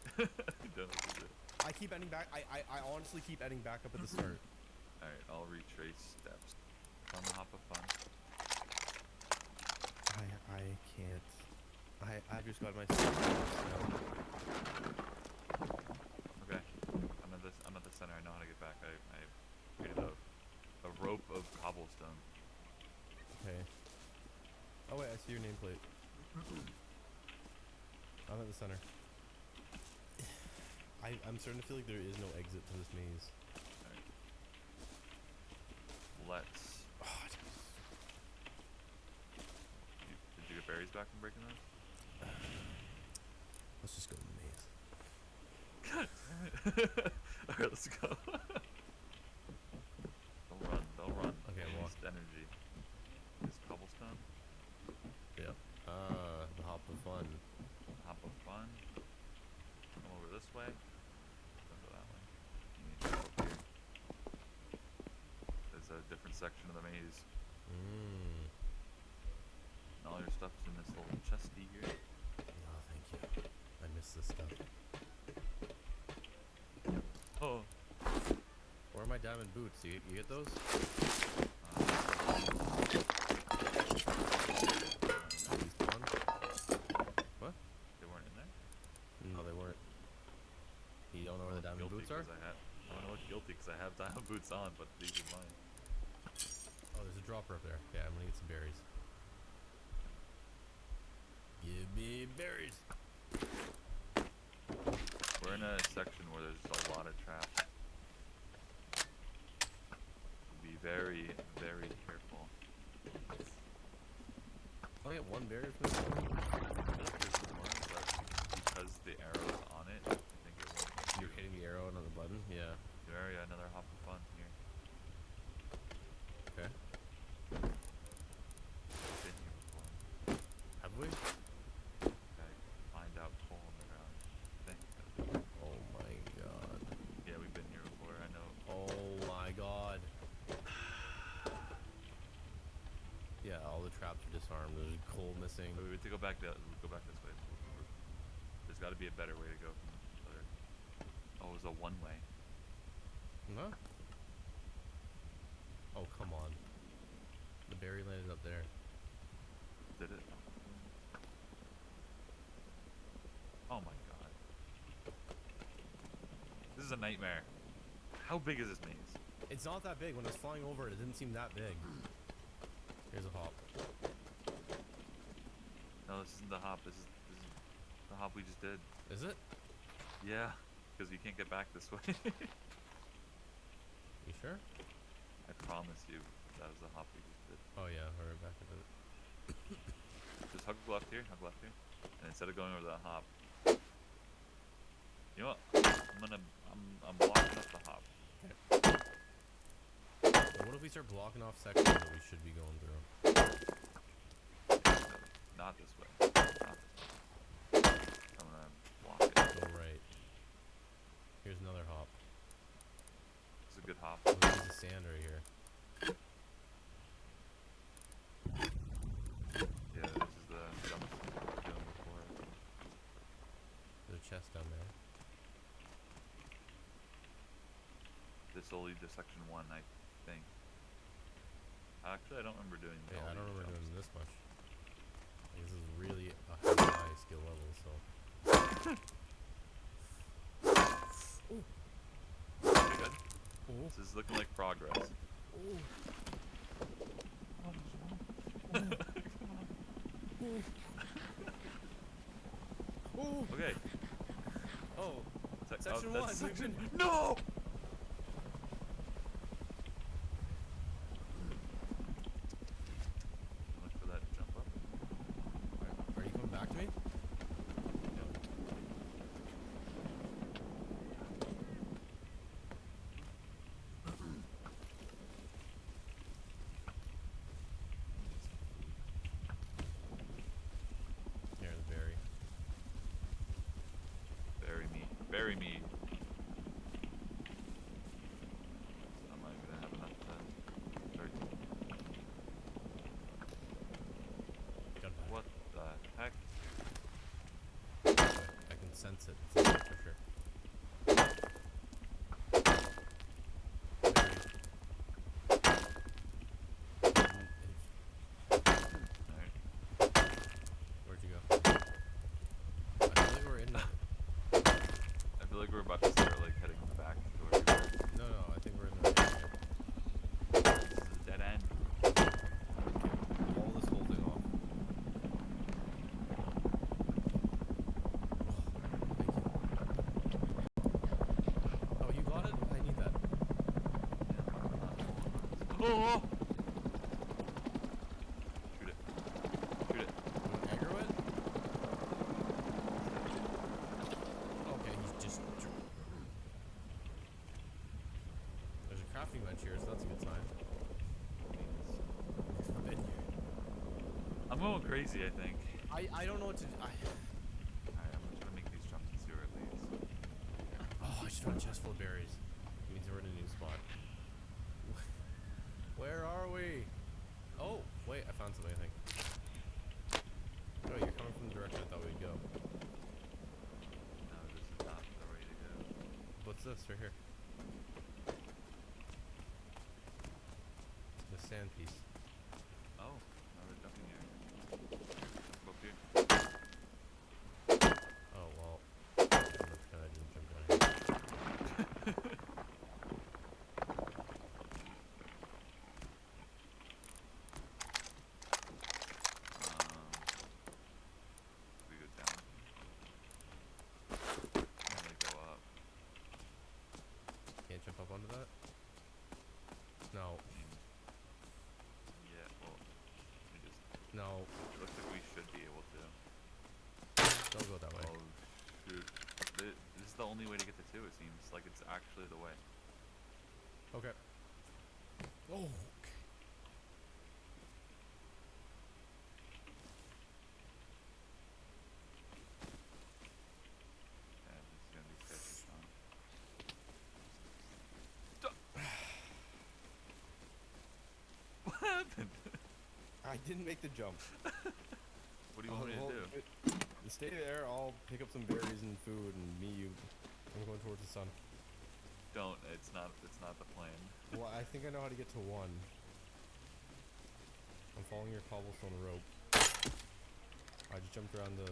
don't know what to do. I keep ending back. I honestly keep ending back up at the start. Alright, I'll retrace steps. On the hop of fun. I can't. I just got my stuff. Okay. I'm at the center. I know how to get back. I created a rope of cobblestone. Okay. Oh wait, I see your nameplate. I'm at the center. I'm starting to feel like there is no exit to this maze. Let's. Did you get berries back from breaking those? Let's just go to the maze. God damn it. Alright, let's go. They'll run. Okay, I'm Waste energy. This cobblestone. Yeah. The hop of fun. Hop of fun. Come over this way. Don't go that way. You need to go up here. There's a different section of the maze. Mmm. And all your stuff's in this little chesty here. Oh, thank you. I miss this stuff. Oh. Where are my diamond boots? You get those? These gone? What? They weren't in there? No, they weren't. You don't know where the diamond boots are? I want to look guilty because I have diamond boots on, but these are mine. Oh, there's a dropper up there. Yeah, I'm gonna get some berries. Give me berries. We're in a section where there's a lot of traps. Be very, very careful. I only get one berry from this one. There's more, but because the arrow's on it, I think it won't. You're hitting the arrow and on the button? Yeah. There, yeah, another hop of fun here. Okay. Been here before. Have we? Okay, find out coal in the ground. I think. Oh my god. Yeah, we've been here before, I know. Oh my god. Yeah, all the traps are disarmed. There's coal missing. Wait, we have to go back. Go back this way. There's got to be a better way to go from this other. Oh, it was a one-way. Huh? Oh, come on. The berry landed up there. Did it? Oh my god. This is a nightmare. How big is this maze? It's not that big. When I was flying over it, it didn't seem that big. Here's a hop. No, this isn't the hop. This is the hop we just did. Is it? Yeah, because you can't get back this way. You sure? I promise you, that was the hop we just did. Oh yeah, we're right back at it. Just hug left here, and instead of going over the hop, you know what? I'm blocking up the hop. What if we start blocking off sections that we should be going through? Not this way. Not this way. I'm gonna block it. Go right. Here's another hop. It's a good hop. Oh, there's the sand right here. Yeah, this is the jump we were doing before. There's a chest down there. This will lead to section 1, I think. Actually, I don't remember doing. Yeah, all I don't these remember jumps. doing this much. Like, this is really a high skill level, so. Okay, good. Ooh. This is looking like progress. Ooh. Ooh. Okay. Oh. Section that's 1. Section. No. Look for that jump up. Are you coming back to me? Here, the berry. Bury me. Bury me. I'm not gonna have enough to. Or, Got it back. what the heck? I can sense it. It's for sure. Alright. Where'd you go? I feel like we're in the. I feel like we're about to start like heading back to where we were. No, I think we're in the. This is a dead end. Wall this whole thing off. Oh, you got it? I need that. Oh! Shoot it. Shoot it. Aggro it? Okay, he's just. There's a crafting bench here, so that's a good sign. I'm going crazy, I think. I don't know what to do. Alright, I'm gonna try to make these jumps and see where it leads. Oh, I just found a chest full of berries. It means we're in a new spot. Where are we? Oh, wait, I found something, I think. Oh, you're coming from the direction I thought we'd go. No, this is not the way to go. What's this right here? The sand piece. Oh, another jumping area. Jump up here. Oh, well. That's kind of didn't jump down here. It looks like we should be able to. Don't go that way. Oh, shoot. This is the only way to get to 2, it seems. Like, it's actually the way. Okay. Oh. Okay. Yeah, this is gonna be sketchy, Sean. What happened? I didn't make the jump. What do you want me to do? Stay there. I'll pick up some berries and food, and I'm going towards the sun. Don't. It's not the plan. Well, I think I know how to get to 1. I'm following your cobblestone rope. I just jumped around the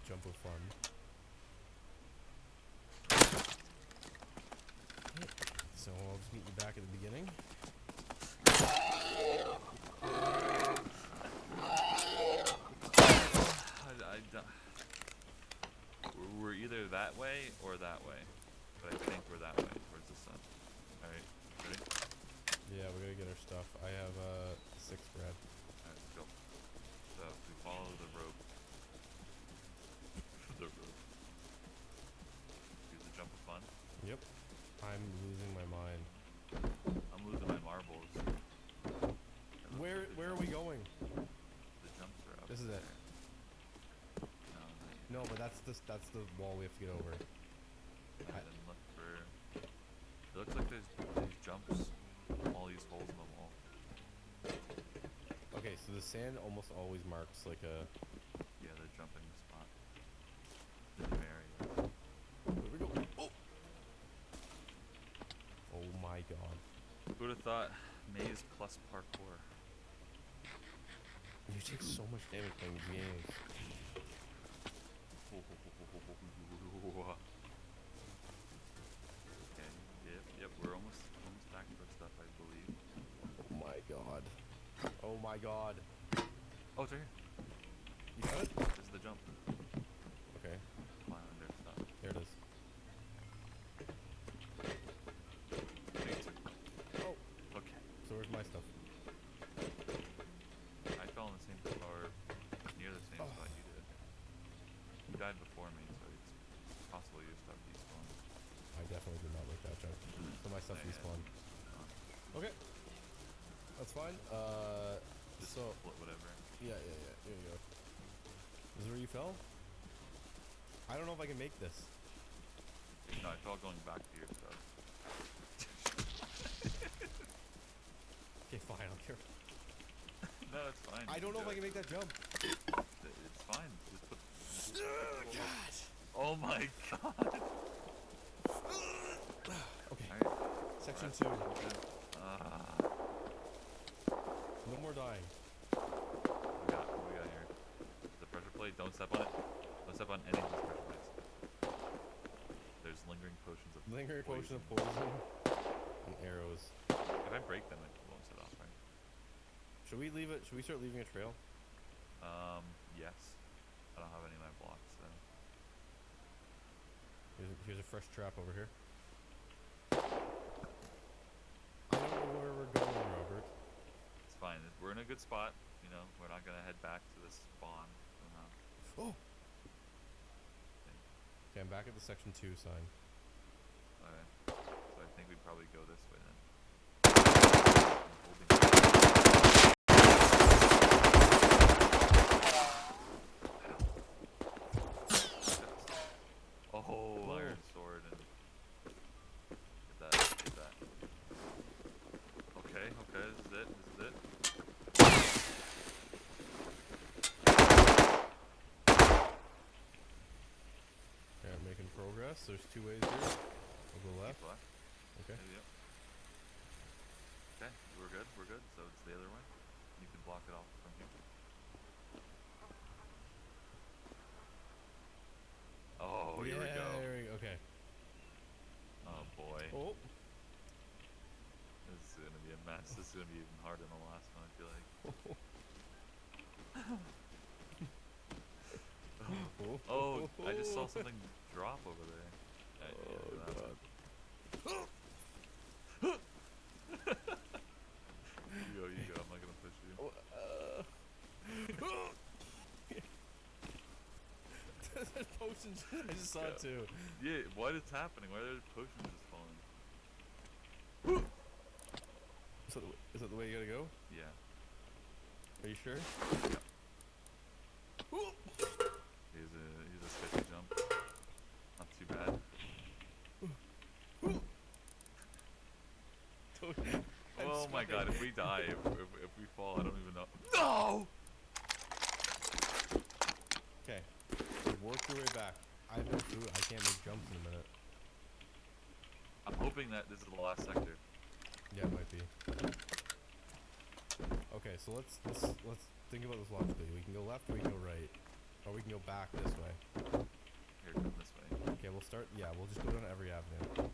jump of fun. So I'll just meet you back at the beginning. We're either that way or that way, but I think we're that way towards the sun. All right, ready? Yeah, we gotta get our stuff. I have 6 bread. All right, let's go. So we follow the rope. The rope. Use the jump of fun. Yep. I'm losing my mind. I'm losing my marbles. Where are we going? The jumps are up. This is it. there. No, but that's the wall we have to get over. And then look for. It looks like there's these jumps, all these holes in the wall. Okay, so the sand almost always marks like a. Yeah, the jumping spot. The new area. Here we go. Oh! Oh my god. Who'd have thought maze plus parkour? You take so much damage playing these games. Okay, yep, we're almost back to our stuff, I believe. Oh my god. Oh my god. Oh, it's right here. You got it? This is the jump. Okay. Climb under stuff. There it is. Oh. Okay. So where's my stuff? I fell in the same or near the same spot you did. You died before me, so it's possible your stuff despawned. I definitely did not make that jump. So my stuff respawned. Okay. That's fine. Just So split whatever. yeah. Here you go. This is where you fell? I don't know if I can make this. No, I fell going back to your stuff. Okay, fine. I don't care. No, it's fine. I don't know if I can make that jump. It's fine. Just put. God. Oh my god. Okay. Alright. Section That's 2. good. No more dying. What we got here? The pressure plate. Don't step on it. Don't step on any of these pressure plates. There's lingering potions of Lingering potion of poison. poison and arrows. If I break them, it won't set off, right? Should we leave it? Should we start leaving a trail? Yes. I don't have any of my blocks, so. Here's a fresh trap over here. I don't know where we're going, Robert. It's fine. We're in a good spot. You know, we're not gonna head back to this spawn somehow. Oh. Okay, I'm back at the section 2 sign. Alright. So I think we'd probably go this way then. Oh, iron sword and get that. Okay, this is it. Okay, I'm making progress. There's 2 ways here. We'll go left. Keep left. Okay. Yep. Okay, we're good. So it's the other way. You can block it off from here. Oh, here we go. Okay. Oh boy. Oh. This is gonna be a mess. This is gonna be even harder than the last one, I feel like. Oh, I just saw something drop over there. Oh god. You go, I'm not gonna push you. There's potions. I just saw it too. Yeah, what is happening? Why are there potions just falling? Is that the way you gotta go? Yeah. Are you sure? Here's a sketchy jump. Not too bad. Oh my god, if we die, if we fall, I don't even know. No! Okay. Work your way back. I have no food. I can't make jumps in a minute. I'm hoping that this is the last sector. Yeah, it might be. Okay, so let's think about this logically. We can go left, or we can go right, or we can go back this way. Here, come this way. Okay, we'll start. Yeah, we'll just go down every avenue.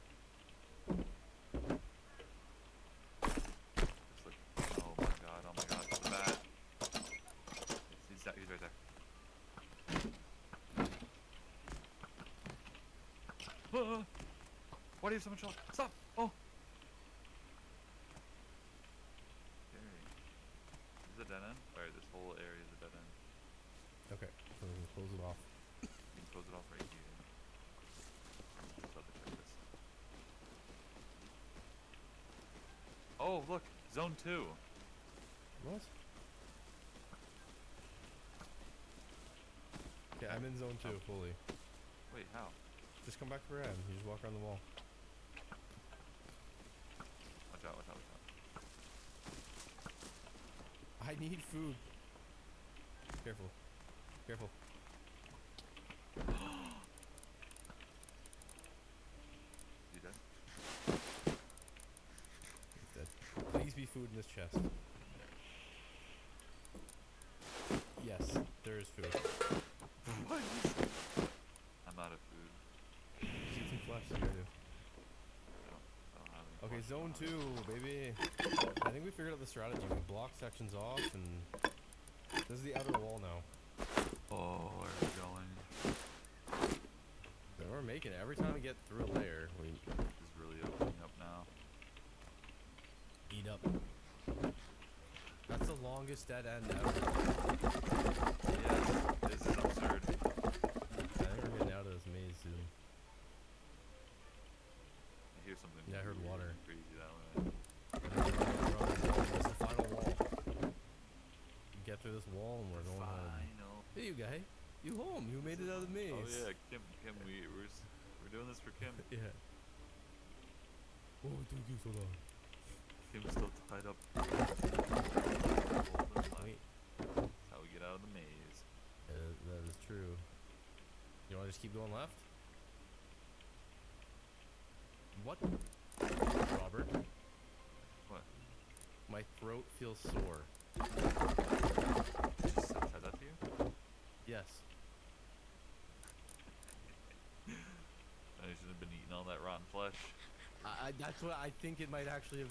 Just like, oh my god, it's the bat. He's right there. Why do you have so much health? Stop! Oh! Okay. This is a dead end? Alright, this whole area is a dead end. Okay, so we can close it off. You can close it off right here. Just have to check this. Oh, look! Zone 2! What? Okay, I'm in zone 2 fully. Wait, how? Just come back to where I am. You just walk around the wall. Watch out, watch out, watch out. I need food. Careful. Careful. You dead? He's dead. Please be food in this chest. Yes, there is food. What? I'm out of food. Just eat some flesh, you gotta do. I don't have any Okay, flesh. zone 2, baby. I think we figured out the strategy. We block sections off, and this is the outer wall now. Oh, where are we going? Then we're making it. Every time we get through a layer, we This is really opening up now. eat up. That's the longest dead end ever. Yes, this is absurd. I think we're getting out of this maze soon. I hear something. Yeah, I heard really water. Crazy that way. This is the final wall. Get through this wall and we're going home. Final. Hey, you guy. You home. You made it out of the maze. Oh yeah, Kim, we're doing this for Kim. Yeah. Oh, it took you so long. Kim's still tied up. Wait. That's how we get out of the maze. That is true. You want to just keep going left? What? Robert? What? My throat feels sore. Just said that to you? Yes. I shouldn't have been eating all that rotten flesh. That's what I think it might actually have.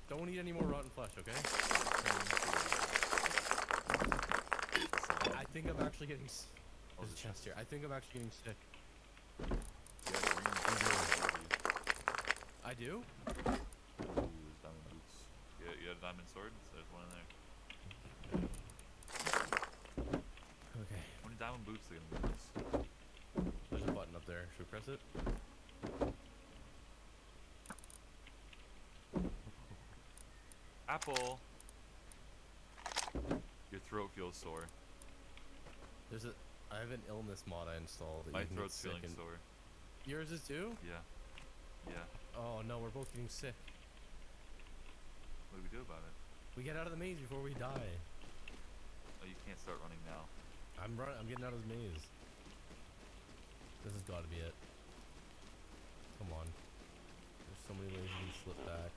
Don't eat any more rotten flesh, okay? I think I'm actually getting. There's a chest here. I think I'm actually getting sick. Yeah, I do? Ooh, there's diamond boots. You had a diamond sword? There's one in there. Okay. How many diamond boots are gonna be this? There's a button up there. Should we press it? Apple! Your throat feels sore. There's a. I have an illness mod I installed. That My you can get throat's sick feeling and- sore. Yours is too? Yeah. Yeah. Oh no, we're both getting sick. What do we do about it? We get out of the maze before we die. Oh, you can't start running now. I'm getting out of the maze. This has got to be it. Come on. There's so many ways you can slip back.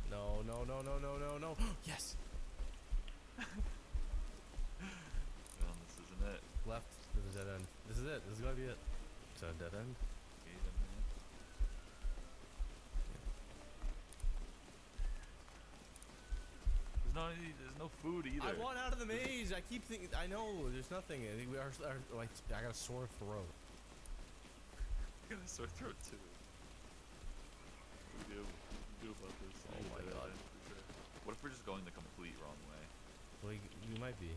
No, no, no, no, no, no, no. Yes! Well, this isn't it. Left. There's a dead end. This is it. This is gotta be it. Is that a dead end? Okay, then, man. There's no food either. I want out of the maze. I keep thinking. I know. There's nothing. I think we are. Like, I got a sore throat. I got a sore throat too. What do we do about this? Oh my God. What if we're just going the complete wrong way? Well, we might be.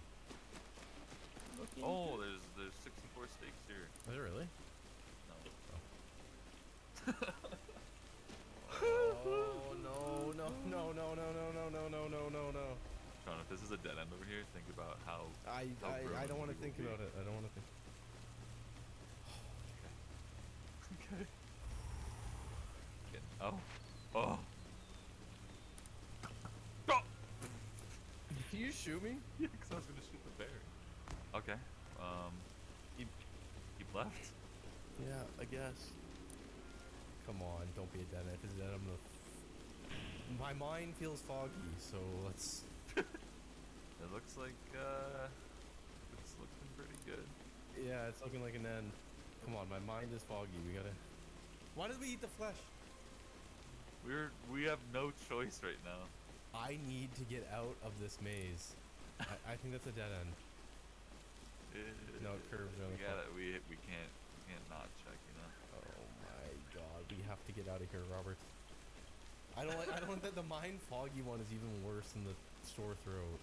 Oh, there's 64 steaks here. Is it really? No. Oh no no no no no no no no no no no no. Sean, if this is a dead end over here, think about how. I ruined don't want to we will think be. about it. I don't want to think. Okay. Oh. Oh. Oh! Can you shoot me? Yeah, 'cause I was gonna shoot the bear. Okay. He left. Yeah, I guess. Come on, don't be a dead end. If it's dead, I'm gonna. My mind feels foggy, so let's. It looks like it's looking pretty good. Yeah, it's looking like an end. Come on, my mind is foggy. We gotta. Why did we eat the flesh? We have no choice right now. I need to get out of this maze. I think that's a dead end. No, it curves around We the corner. gotta. We can't not check. You know. Oh my god, we have to get out of here, Robert. I don't like that the mind foggy one is even worse than the sore throat.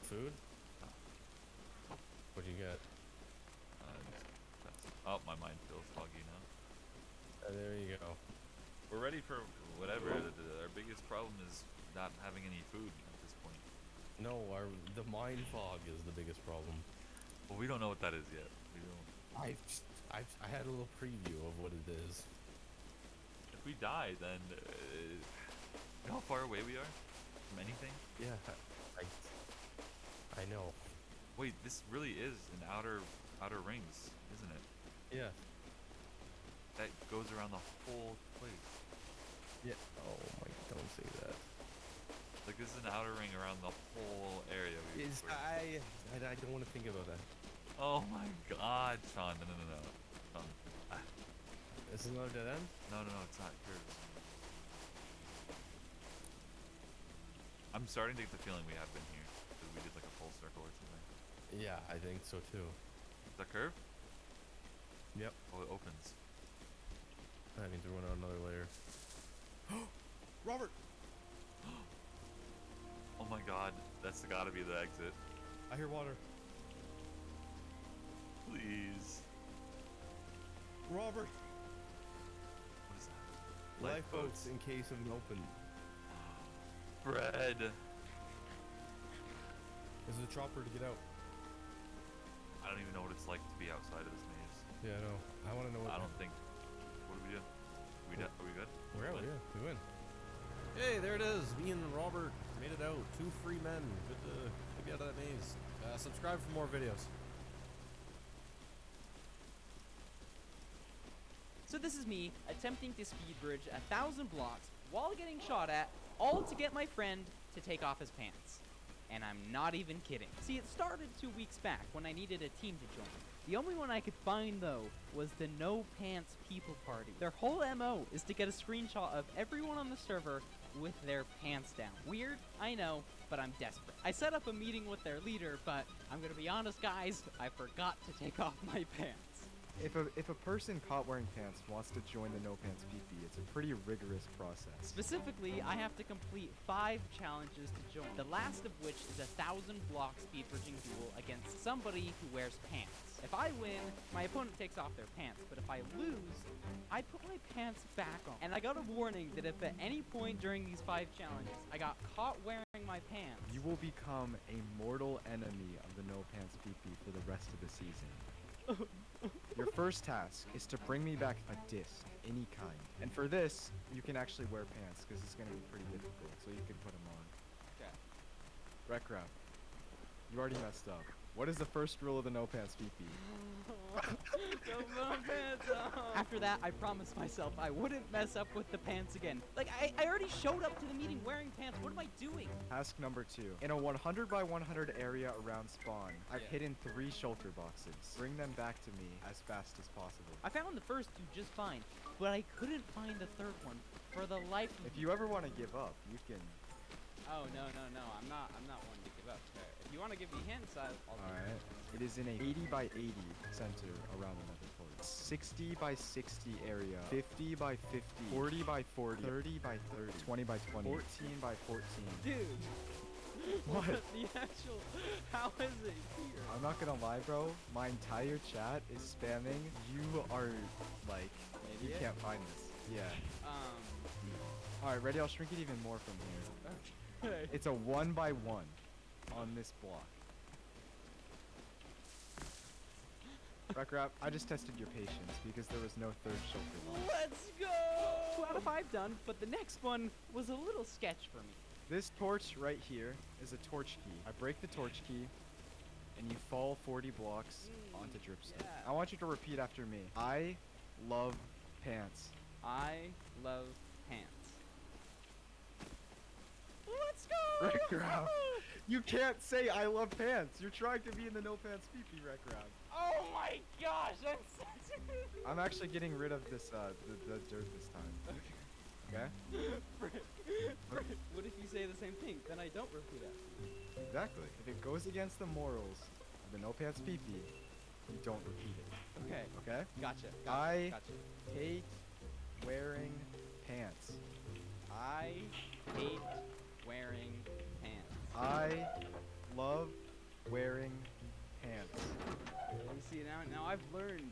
Food? What'd you get? Oh, my mind feels foggy now. There you go. We're ready for whatever. Our biggest problem is not having any food at this point. No, the mind fog is the biggest problem. Well, we don't know what that is yet. We don't. I had a little preview of what it is. If we die, then you know how far away we are from anything? Yeah, I know. Wait, this really is an outer rings, isn't it? Yeah. That goes around the whole place. Yeah. Oh my! Don't say that. Like this is an outer ring around the whole area. I don't want to think about that. Oh my God, Sean! No. Sean. This is not a dead end? No, it's not. Here. I'm starting to get the feeling we have been here because we did like a full circle or something. Yeah, I think so too. Is that curve? Yep. Oh, it opens. That means we're going on another layer. Robert! Oh my God, that's gotta be the exit. I hear water. Please. Robert! What is that? Lifeboats in case of an open. Bread. This is a chopper to get out. I don't even know what it's like to be outside of this maze. Yeah, no. I want to know what. I don't think. What do we do? Are we good? We're out, yeah. We win. Hey, there it is. Me and Robert made it out. 2 free men. Good to get out of that maze. Subscribe for more videos. So this is me attempting to speed bridge 1,000 blocks while getting shot at, all to get my friend to take off his pants. And I'm not even kidding. See, it started 2 weeks back when I needed a team to join. The only one I could find, though, was the No Pants People Party. Their whole MO is to get a screenshot of everyone on the server with their pants down. Weird, I know, but I'm desperate. I set up a meeting with their leader, but I'm gonna be honest, guys, I forgot to take off my pants. If a person caught wearing pants wants to join the No Pants PP, it's a pretty rigorous process. Specifically, I have to complete 5 challenges to join, the last of which is a 1,000 block speed bridging duel against somebody who wears pants. If I win, my opponent takes off their pants, but if I lose, I put my pants back on. And I got a warning that if at any point during these 5 challenges I got caught wearing my pants, You will become a mortal enemy of the No Pants PP for the rest of the season. Your first task is to bring me back a disc, any kind. And for this, you can actually wear pants, because it's going to be pretty difficult, so you can put them on. Okay. Rekrap, you already messed up. What is the first rule of the No Pants PP? Don't put my pants on. After that, I promised myself I wouldn't mess up with the pants again. Like, I already showed up to the meeting wearing pants. What am I doing? Task number 2. In a 100 by 100 area around spawn, I've hidden 3 shelter boxes. Bring them back to me as fast as possible. I found the first 2 just fine, but I couldn't find the third one for the life of me. If you ever want to give up, you can... Oh, no. I'm not one to give up. If you want to give me hints, I'll Alright. It is in a 80 by 80 center around the nether portal. 60 by 60 area. 50 by 50. 40 by 40. 30 by 30. 20 by 20. 14 by 14. Dude. What? The actual. How is it here? I'm not gonna lie, bro. My entire chat is spamming. You are like, you Idiot? can't find this. Yeah. All right, ready? I'll shrink it even more from here. Okay. It's a 1x1 on this block. Wrap, I just tested your patience because there was no third shelter left. Let's go! 2 out of 5 done, but the next one was a little sketch for me. This torch right here is a torch key. I break the torch key, and you fall 40 blocks onto dripstone. yeah. I want you to repeat after me. I love pants. I love pants. Let's go! Wreck-Rab, you can't say I love pants. You're trying to be in the no pants pee-pee, Wreck-Rab. Oh my gosh, I'm such a... I'm actually getting rid of this, the dirt this time. Okay? Frick. What if you say the same thing? Then I don't repeat it. Exactly. If it goes against the morals of the no pants pee-pee, you don't repeat it. Okay. Okay? Gotcha. I Gotcha. hate wearing pants. I hate wearing pants. I love wearing pants. You see now I've learned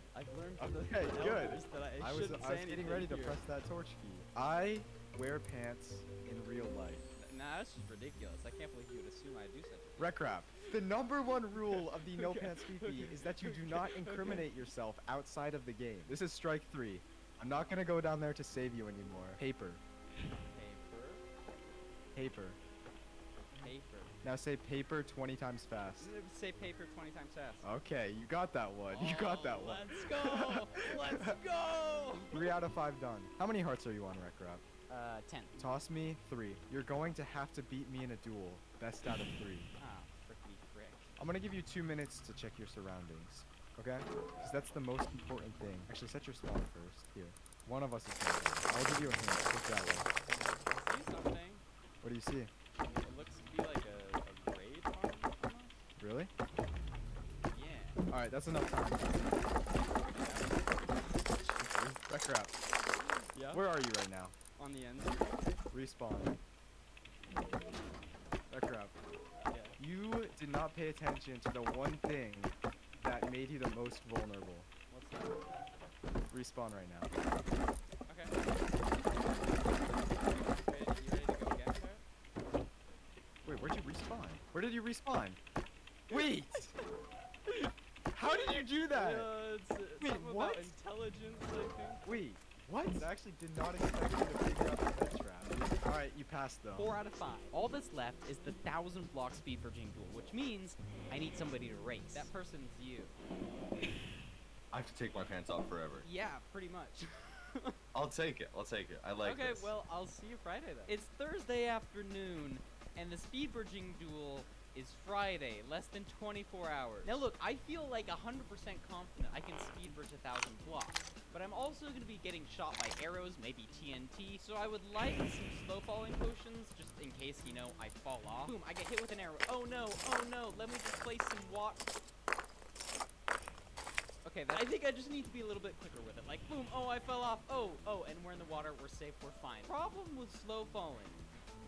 from the Okay, good. elders that I was shouldn't say getting anything ready to here. press that torch key. I wear pants in real life. Nah, that's just ridiculous. I can't believe you would assume I do such a thing. Wreck-Rab, the #1 rule of the no pants pee is that you do not incriminate yourself outside of the game. This is strike 3. I'm not gonna go down there to save you anymore. Paper. Paper. Paper. Now say paper 20 times fast. Say paper 20 times fast. Okay, you got that one. You got that one. Let's go! Let's go! 3 out of 5 done. How many hearts are you on, Wreck-Rab? 10. Toss me 3. You're going to have to beat me in a duel. Best out of 3. Ah, frickety frick. I'm gonna give you 2 minutes to check your surroundings. Okay? Because that's the most important thing. Actually, set your spawn first. Here. One of us is gonna go. I'll give you a hint. Look that way. I see something. What do you see? It looks to be like a raid farm almost. Really? Yeah. Alright, that's enough time. Wreck-Rab. Yeah? Where are you right now? On the end. Respawn. Wreck-Rab. Yeah. You did not pay attention to the one thing that made you the most vulnerable. What's that? Respawn right now. Okay. You ready to go again, Parrot? Wait, where'd you respawn? Where did you respawn? Wait! How did you do that? It's Wait, something what? about intelligence, I think. Wait, what? I actually did not expect you to figure out the head trap. Alright, you passed though. 4 out of 5. All that's left is the 1,000 block speed bridging duel, which means I need somebody to race. That person's you. I have to take my pants off forever. Yeah, pretty much. I'll take it. I'll take it. I like okay, this. well, I'll see you Friday then. It's Thursday afternoon, and the speed bridging duel is Friday, less than 24 hours. Now look, I feel like 100% confident I can speed bridge 1,000 blocks, but I'm also going to be getting shot by arrows, maybe TNT, so I would like some slow falling potions, just in case, you know, I fall off. Boom, I get hit with an arrow. Oh no, let me just place some water. Okay, I think I just need to be a little bit quicker with it. Like, boom, oh, I fell off. Oh, and we're in the water. We're safe. We're fine. Problem with slow falling.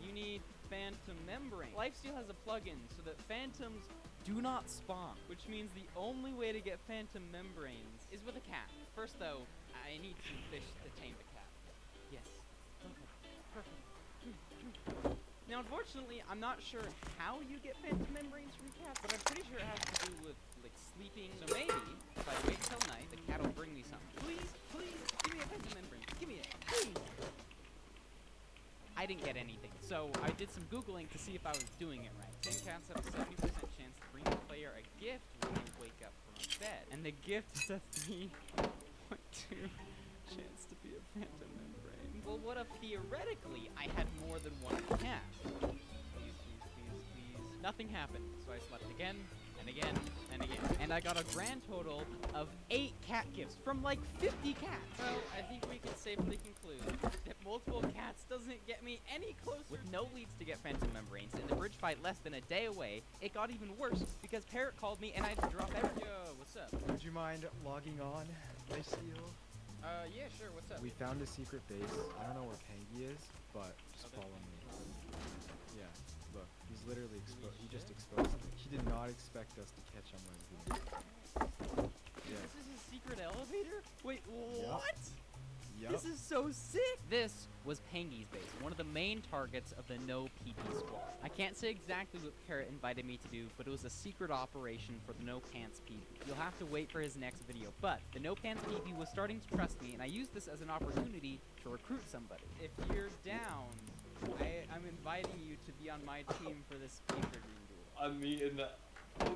You need Phantom Membrane. Lifesteal has a plugin so that phantoms do not spawn, which means the only way to get Phantom Membranes is with a cat. First, though, I need some fish to tame the cat. Yes. Perfect. Now, unfortunately, I'm not sure how you get Phantom Membranes from cats, but I'm pretty sure it has to do with, like, sleeping. So maybe, if I wait till night, the cat will bring me something. Please, give me a Phantom Membrane. Give me it, please. I didn't get anything, so I did some Googling to see if I was doing it right. 10 cats have a 70% chance to bring the player a gift when they wake up from a bed. And the gift is a 3.2 chance to be a Phantom Membrane. Well, what if theoretically I had more than one cat? Please. Nothing happened, so I slept again, and again, and again. And I got a grand total of 8 cat gifts from like 50 cats. So I think we can safely conclude that multiple cats doesn't get me any closer. With no leads to get Phantom Membranes and the bridge fight less than a day away, it got even worse because Parrot called me and I had to drop everything. Yo, what's up? Would you mind logging on, Lifesteal? Yeah, sure, what's up? We found a secret base. I don't know where Pangy is, but just follow me. Yeah, look, he's literally Do we expect us to catch on my video. Yeah. This is a secret elevator? Wait, what? Yep. This is so sick! This was Pangy's base, one of the main targets of the No PP squad. I can't say exactly what Carrot invited me to do, but it was a secret operation for the No Pants PP. You'll have to wait for his next video, but the No Pants PP was starting to trust me, and I used this as an opportunity to recruit somebody. If you're down, I'm inviting you to be on my team for this paper dream duel. I'm meeting.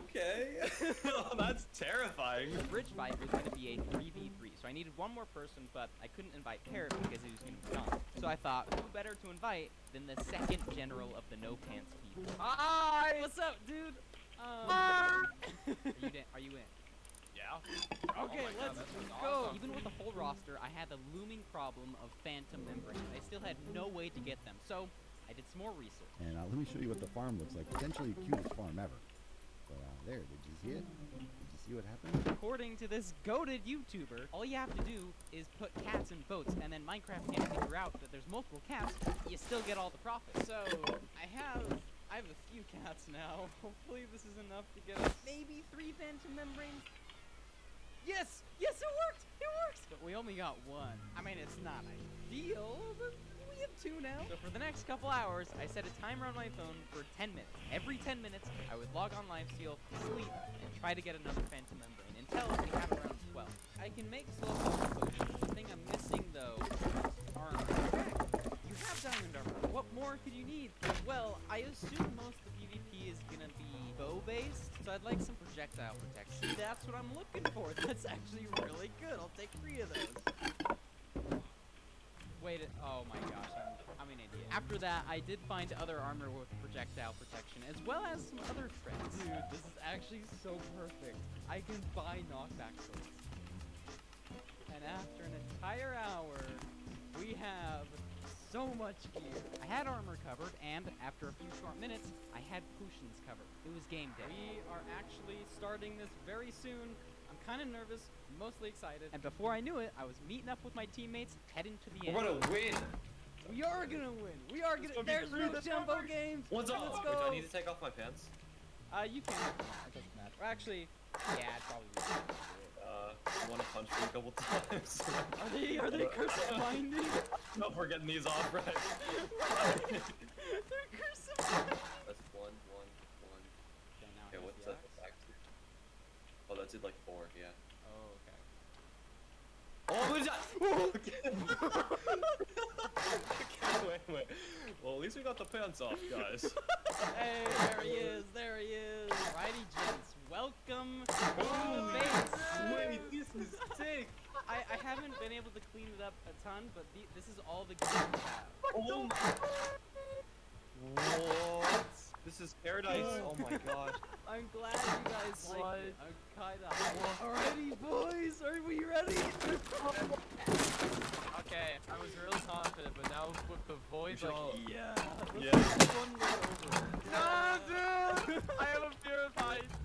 Okay. Oh, that's terrifying. The bridge fight was going to be a 3v3, so I needed one more person, but I couldn't invite Carrot because he was going to be gone. So I thought, who better to invite than the second general of the No Pants people? Hi! What's up, dude? Are you in? Yeah. Okay, Oh my God, let's that was go. awesome. Even with the full roster, I had the looming problem of phantom membranes. I still had no way to get them, so I did some more research. And let me show you what the farm looks like. Potentially the cutest farm ever. But there, did you see it? Did you see what happened? According to this goated YouTuber, all you have to do is put cats in boats, and then Minecraft can't figure out that there's multiple cats. You still get all the profit. So I have a few cats now. Hopefully this is enough to get us maybe 3 phantom membranes. Yes! Yes, it worked! It works! But we only got 1. I mean, it's not ideal, but we have 2 now. So for the next couple hours, I set a timer on my phone for 10 minutes. Every 10 minutes, I would log on LiveSteal, sleep, and try to get another phantom membrane until we had around 12. I can make slow motion potions. The thing I'm missing, though, is armor. You have diamond armor. What more could you need? Well, I assume most of the PvP is gonna be bow-based, so I'd like some projectile protection. That's what I'm looking for. That's actually really good. I'll take 3 of those. Wait, oh my gosh, I'm an idiot. After that, I did find other armor with projectile protection, as well as some other trends. Dude, this is actually so perfect. I can buy knockback swords. And after an entire hour, we have so much gear. I had armor covered, and after a few short minutes, I had potions covered. It was game day. We are actually starting this very soon. I'm kind of nervous, mostly excited. And before I knew it, I was meeting up with my teammates, heading to the end. We're gonna win. We are gonna win. We are gonna. There's no jumbo games. What's up? Let's Do go. I need to take off my pants? You can. It doesn't matter. Or actually, yeah, it's probably. You wanna punch me a couple times? Are they cursive binding? No, we're getting these off right. They're cursive binding. That's 1, 1, 1. Okay, what's that back to? Oh, that's it, like 4, yeah. Oh, okay. Oh, what is that? Okay, wait. Well, at least we got the pants off, guys. Hey, there he is. There he is. Alrighty, gents. Welcome to the base. Wait, this is sick. I haven't been able to clean it up a ton, but this is all the gear we have. Oh my. What? This is paradise. Oh my gosh. I'm glad you guys like it. I'm kinda hyped. Alrighty, boys. Are we ready? Okay, I was really confident, but now with the voice, like, yeah. Yeah. One more over. no, dude! I have a fear of heights.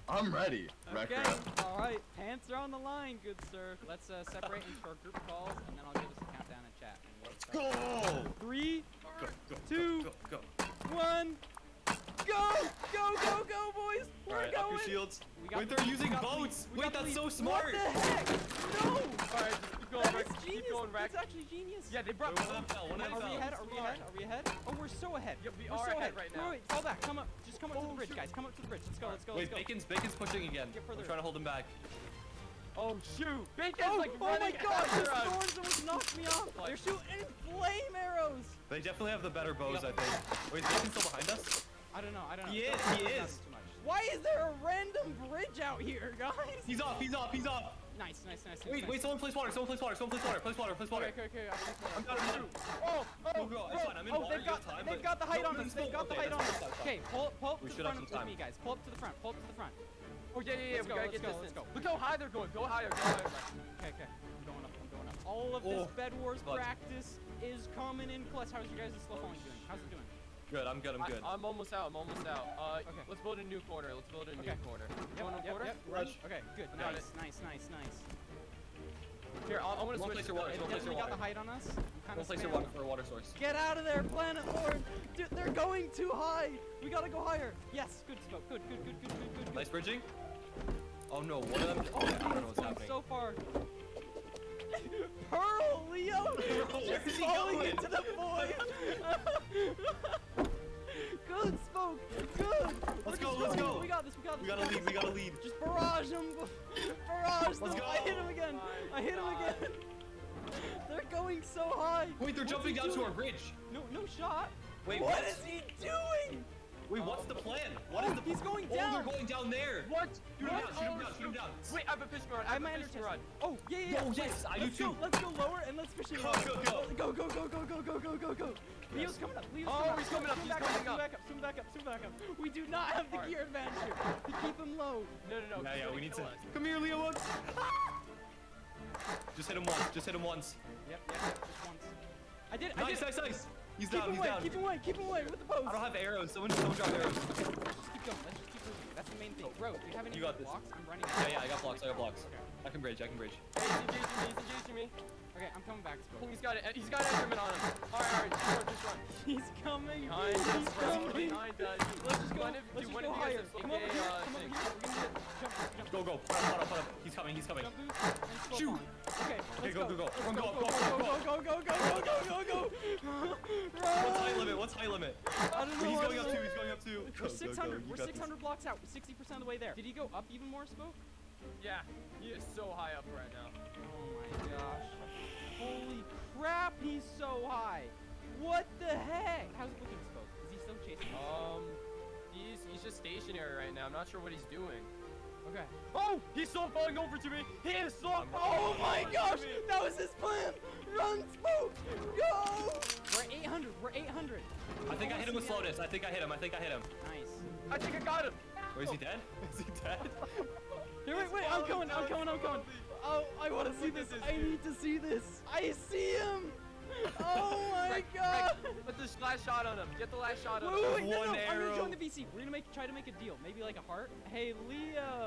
I'm ready. Okay. Alright. Pants are on the line, good sir. Let's separate into our group calls, and then I'll give us a countdown in chat. Let's go. 3, Go, 2, go. 1. Go! Go, go, go, boys! We're Alright, going! up your shields. We got Wait, the they're lead, using we got the boats. lead, we Wait, got the that's lead. so smart. What the heck? No! Alright, just keep going, That Rex. is Keep genius. going, Rex. That's actually genius. Yeah, they brought One of them fell. One of them Are we fell. ahead? Are we ahead? Are we ahead? Oh, we're so ahead. Yep, we We're are so ahead right now. Wait, fall back. Come up. Just come up to the bridge, guys. Come up to the bridge. Let's go. Let's go. Wait, Let's go. Bacon's pushing again. Get further. I'm trying to hold him back. Oh, shoot. Bacon's like Oh my running god, after this us. thorns almost knocked me off. They're shooting flame arrows. They definitely have the better bows, I think. Wait, is Bacon still behind us? I don't know. He is, Don't he worry about is. it too much. Why is there a random bridge out here, guys? He's off. Nice. Wait, someone place water. Place water. Okay. I'm down. Oh, Go. It's fine. I'm in water. You have time. They've got the height on us. They've got the height on us. Okay, pull up We to should the have front some with me, time. guys. Pull up to the front. Oh, yeah. Let's We go, gotta let's get go, distance. let's go. Look how high they're going. Go higher. Okay. I'm going up. All of this Bed Wars Clutch. practice is coming in clutch. How's your guys' slow falling doing? How's it doing? Good. I'm good. I'm almost out. Okay. Let's build a new corner. New corner. Yep, Going to corner? ready? Okay, good. Got Nice. Here, I want to One switch. place your water. It One place your definitely got water. the height on us. I'm kind One of place your water for a water source. Get out of there, Planet Lord! Dude, they're going too high! We gotta go higher! Yes, good smoke. Good. Nice bridging. Oh no, one of them. Oh, I don't know it's what's going happening. so far. Pearl, Leo! Where is he falling going? into the void! Good smoke! Good! Let's go. We got this. We gotta lead. Just barrage them! Barrage them! Let's go. I hit him again! They're going so high! Wait, they're What's jumping he down to doing? our bridge. No shot! Wait, What is he doing? Wait, what's the plan? What is the? He's going Oh, down! they're going down there. What? Shoot him down. Wait, I have a fishing rod. I have my energy rod. Oh, yeah. Oh, yes, I do Let's too. go, let's go lower and let's fishing rod. Go. Go. Leo's coming up. Oh, he's coming up. He's coming up. Swim back up. We do not have the gear advantage here to keep him low. No. Yeah, we need to. Kill us. Come here, Leo. Once. Just hit him once. Yep, just once. I did it. Nice. He's Keep down. him away. Keep him away with the post. I don't have arrows. Someone drop arrows. Let's just keep going. Let's just keep moving. That's the main thing. Bro, do you have any You got this. blocks? I'm running. Yeah, I got blocks. Okay. I can bridge. Hey, he's engaging me. Okay, I'm coming back. He's got Enderman on him. Alright, just run. He's coming. Behind us. Let's just go. One of Let's you just go guys higher. have Come over AKA, here. We're gonna do it. Jump. Go. Put up. He's coming. Jump boost and slow Shoot. climb. Okay, let's go. Let's Run, go. go. Run. What's high limit? I don't know. He's I going don't up know. too. He's going up too. We're 600. You We're got this. 600 blocks out. 60% of the way there. Did he go up even more, Smoke? Yeah, he is so high up right now. Oh my gosh. Holy crap, he's so high. What the heck? How's it looking, Smoke? Is he still chasing us? He's just stationary right now. I'm not sure what he's doing. Okay. Oh, he's so falling over to me. He is so Oh my gosh, that was his plan. Run, Smoke. Go. We're 800. I think I hit him with slowness. I think I hit him. Nice. I think I got him. Where is he dead? Is he dead? Here, wait, I'm coming. Oh, I want to see this. I need to see this. I see him. Oh my god. Put this last shot on him. Get the last shot on him. Wait, no, One I'm gonna arrow. join the VC. We're gonna try to make a deal. Maybe like a heart. Hey, Leo.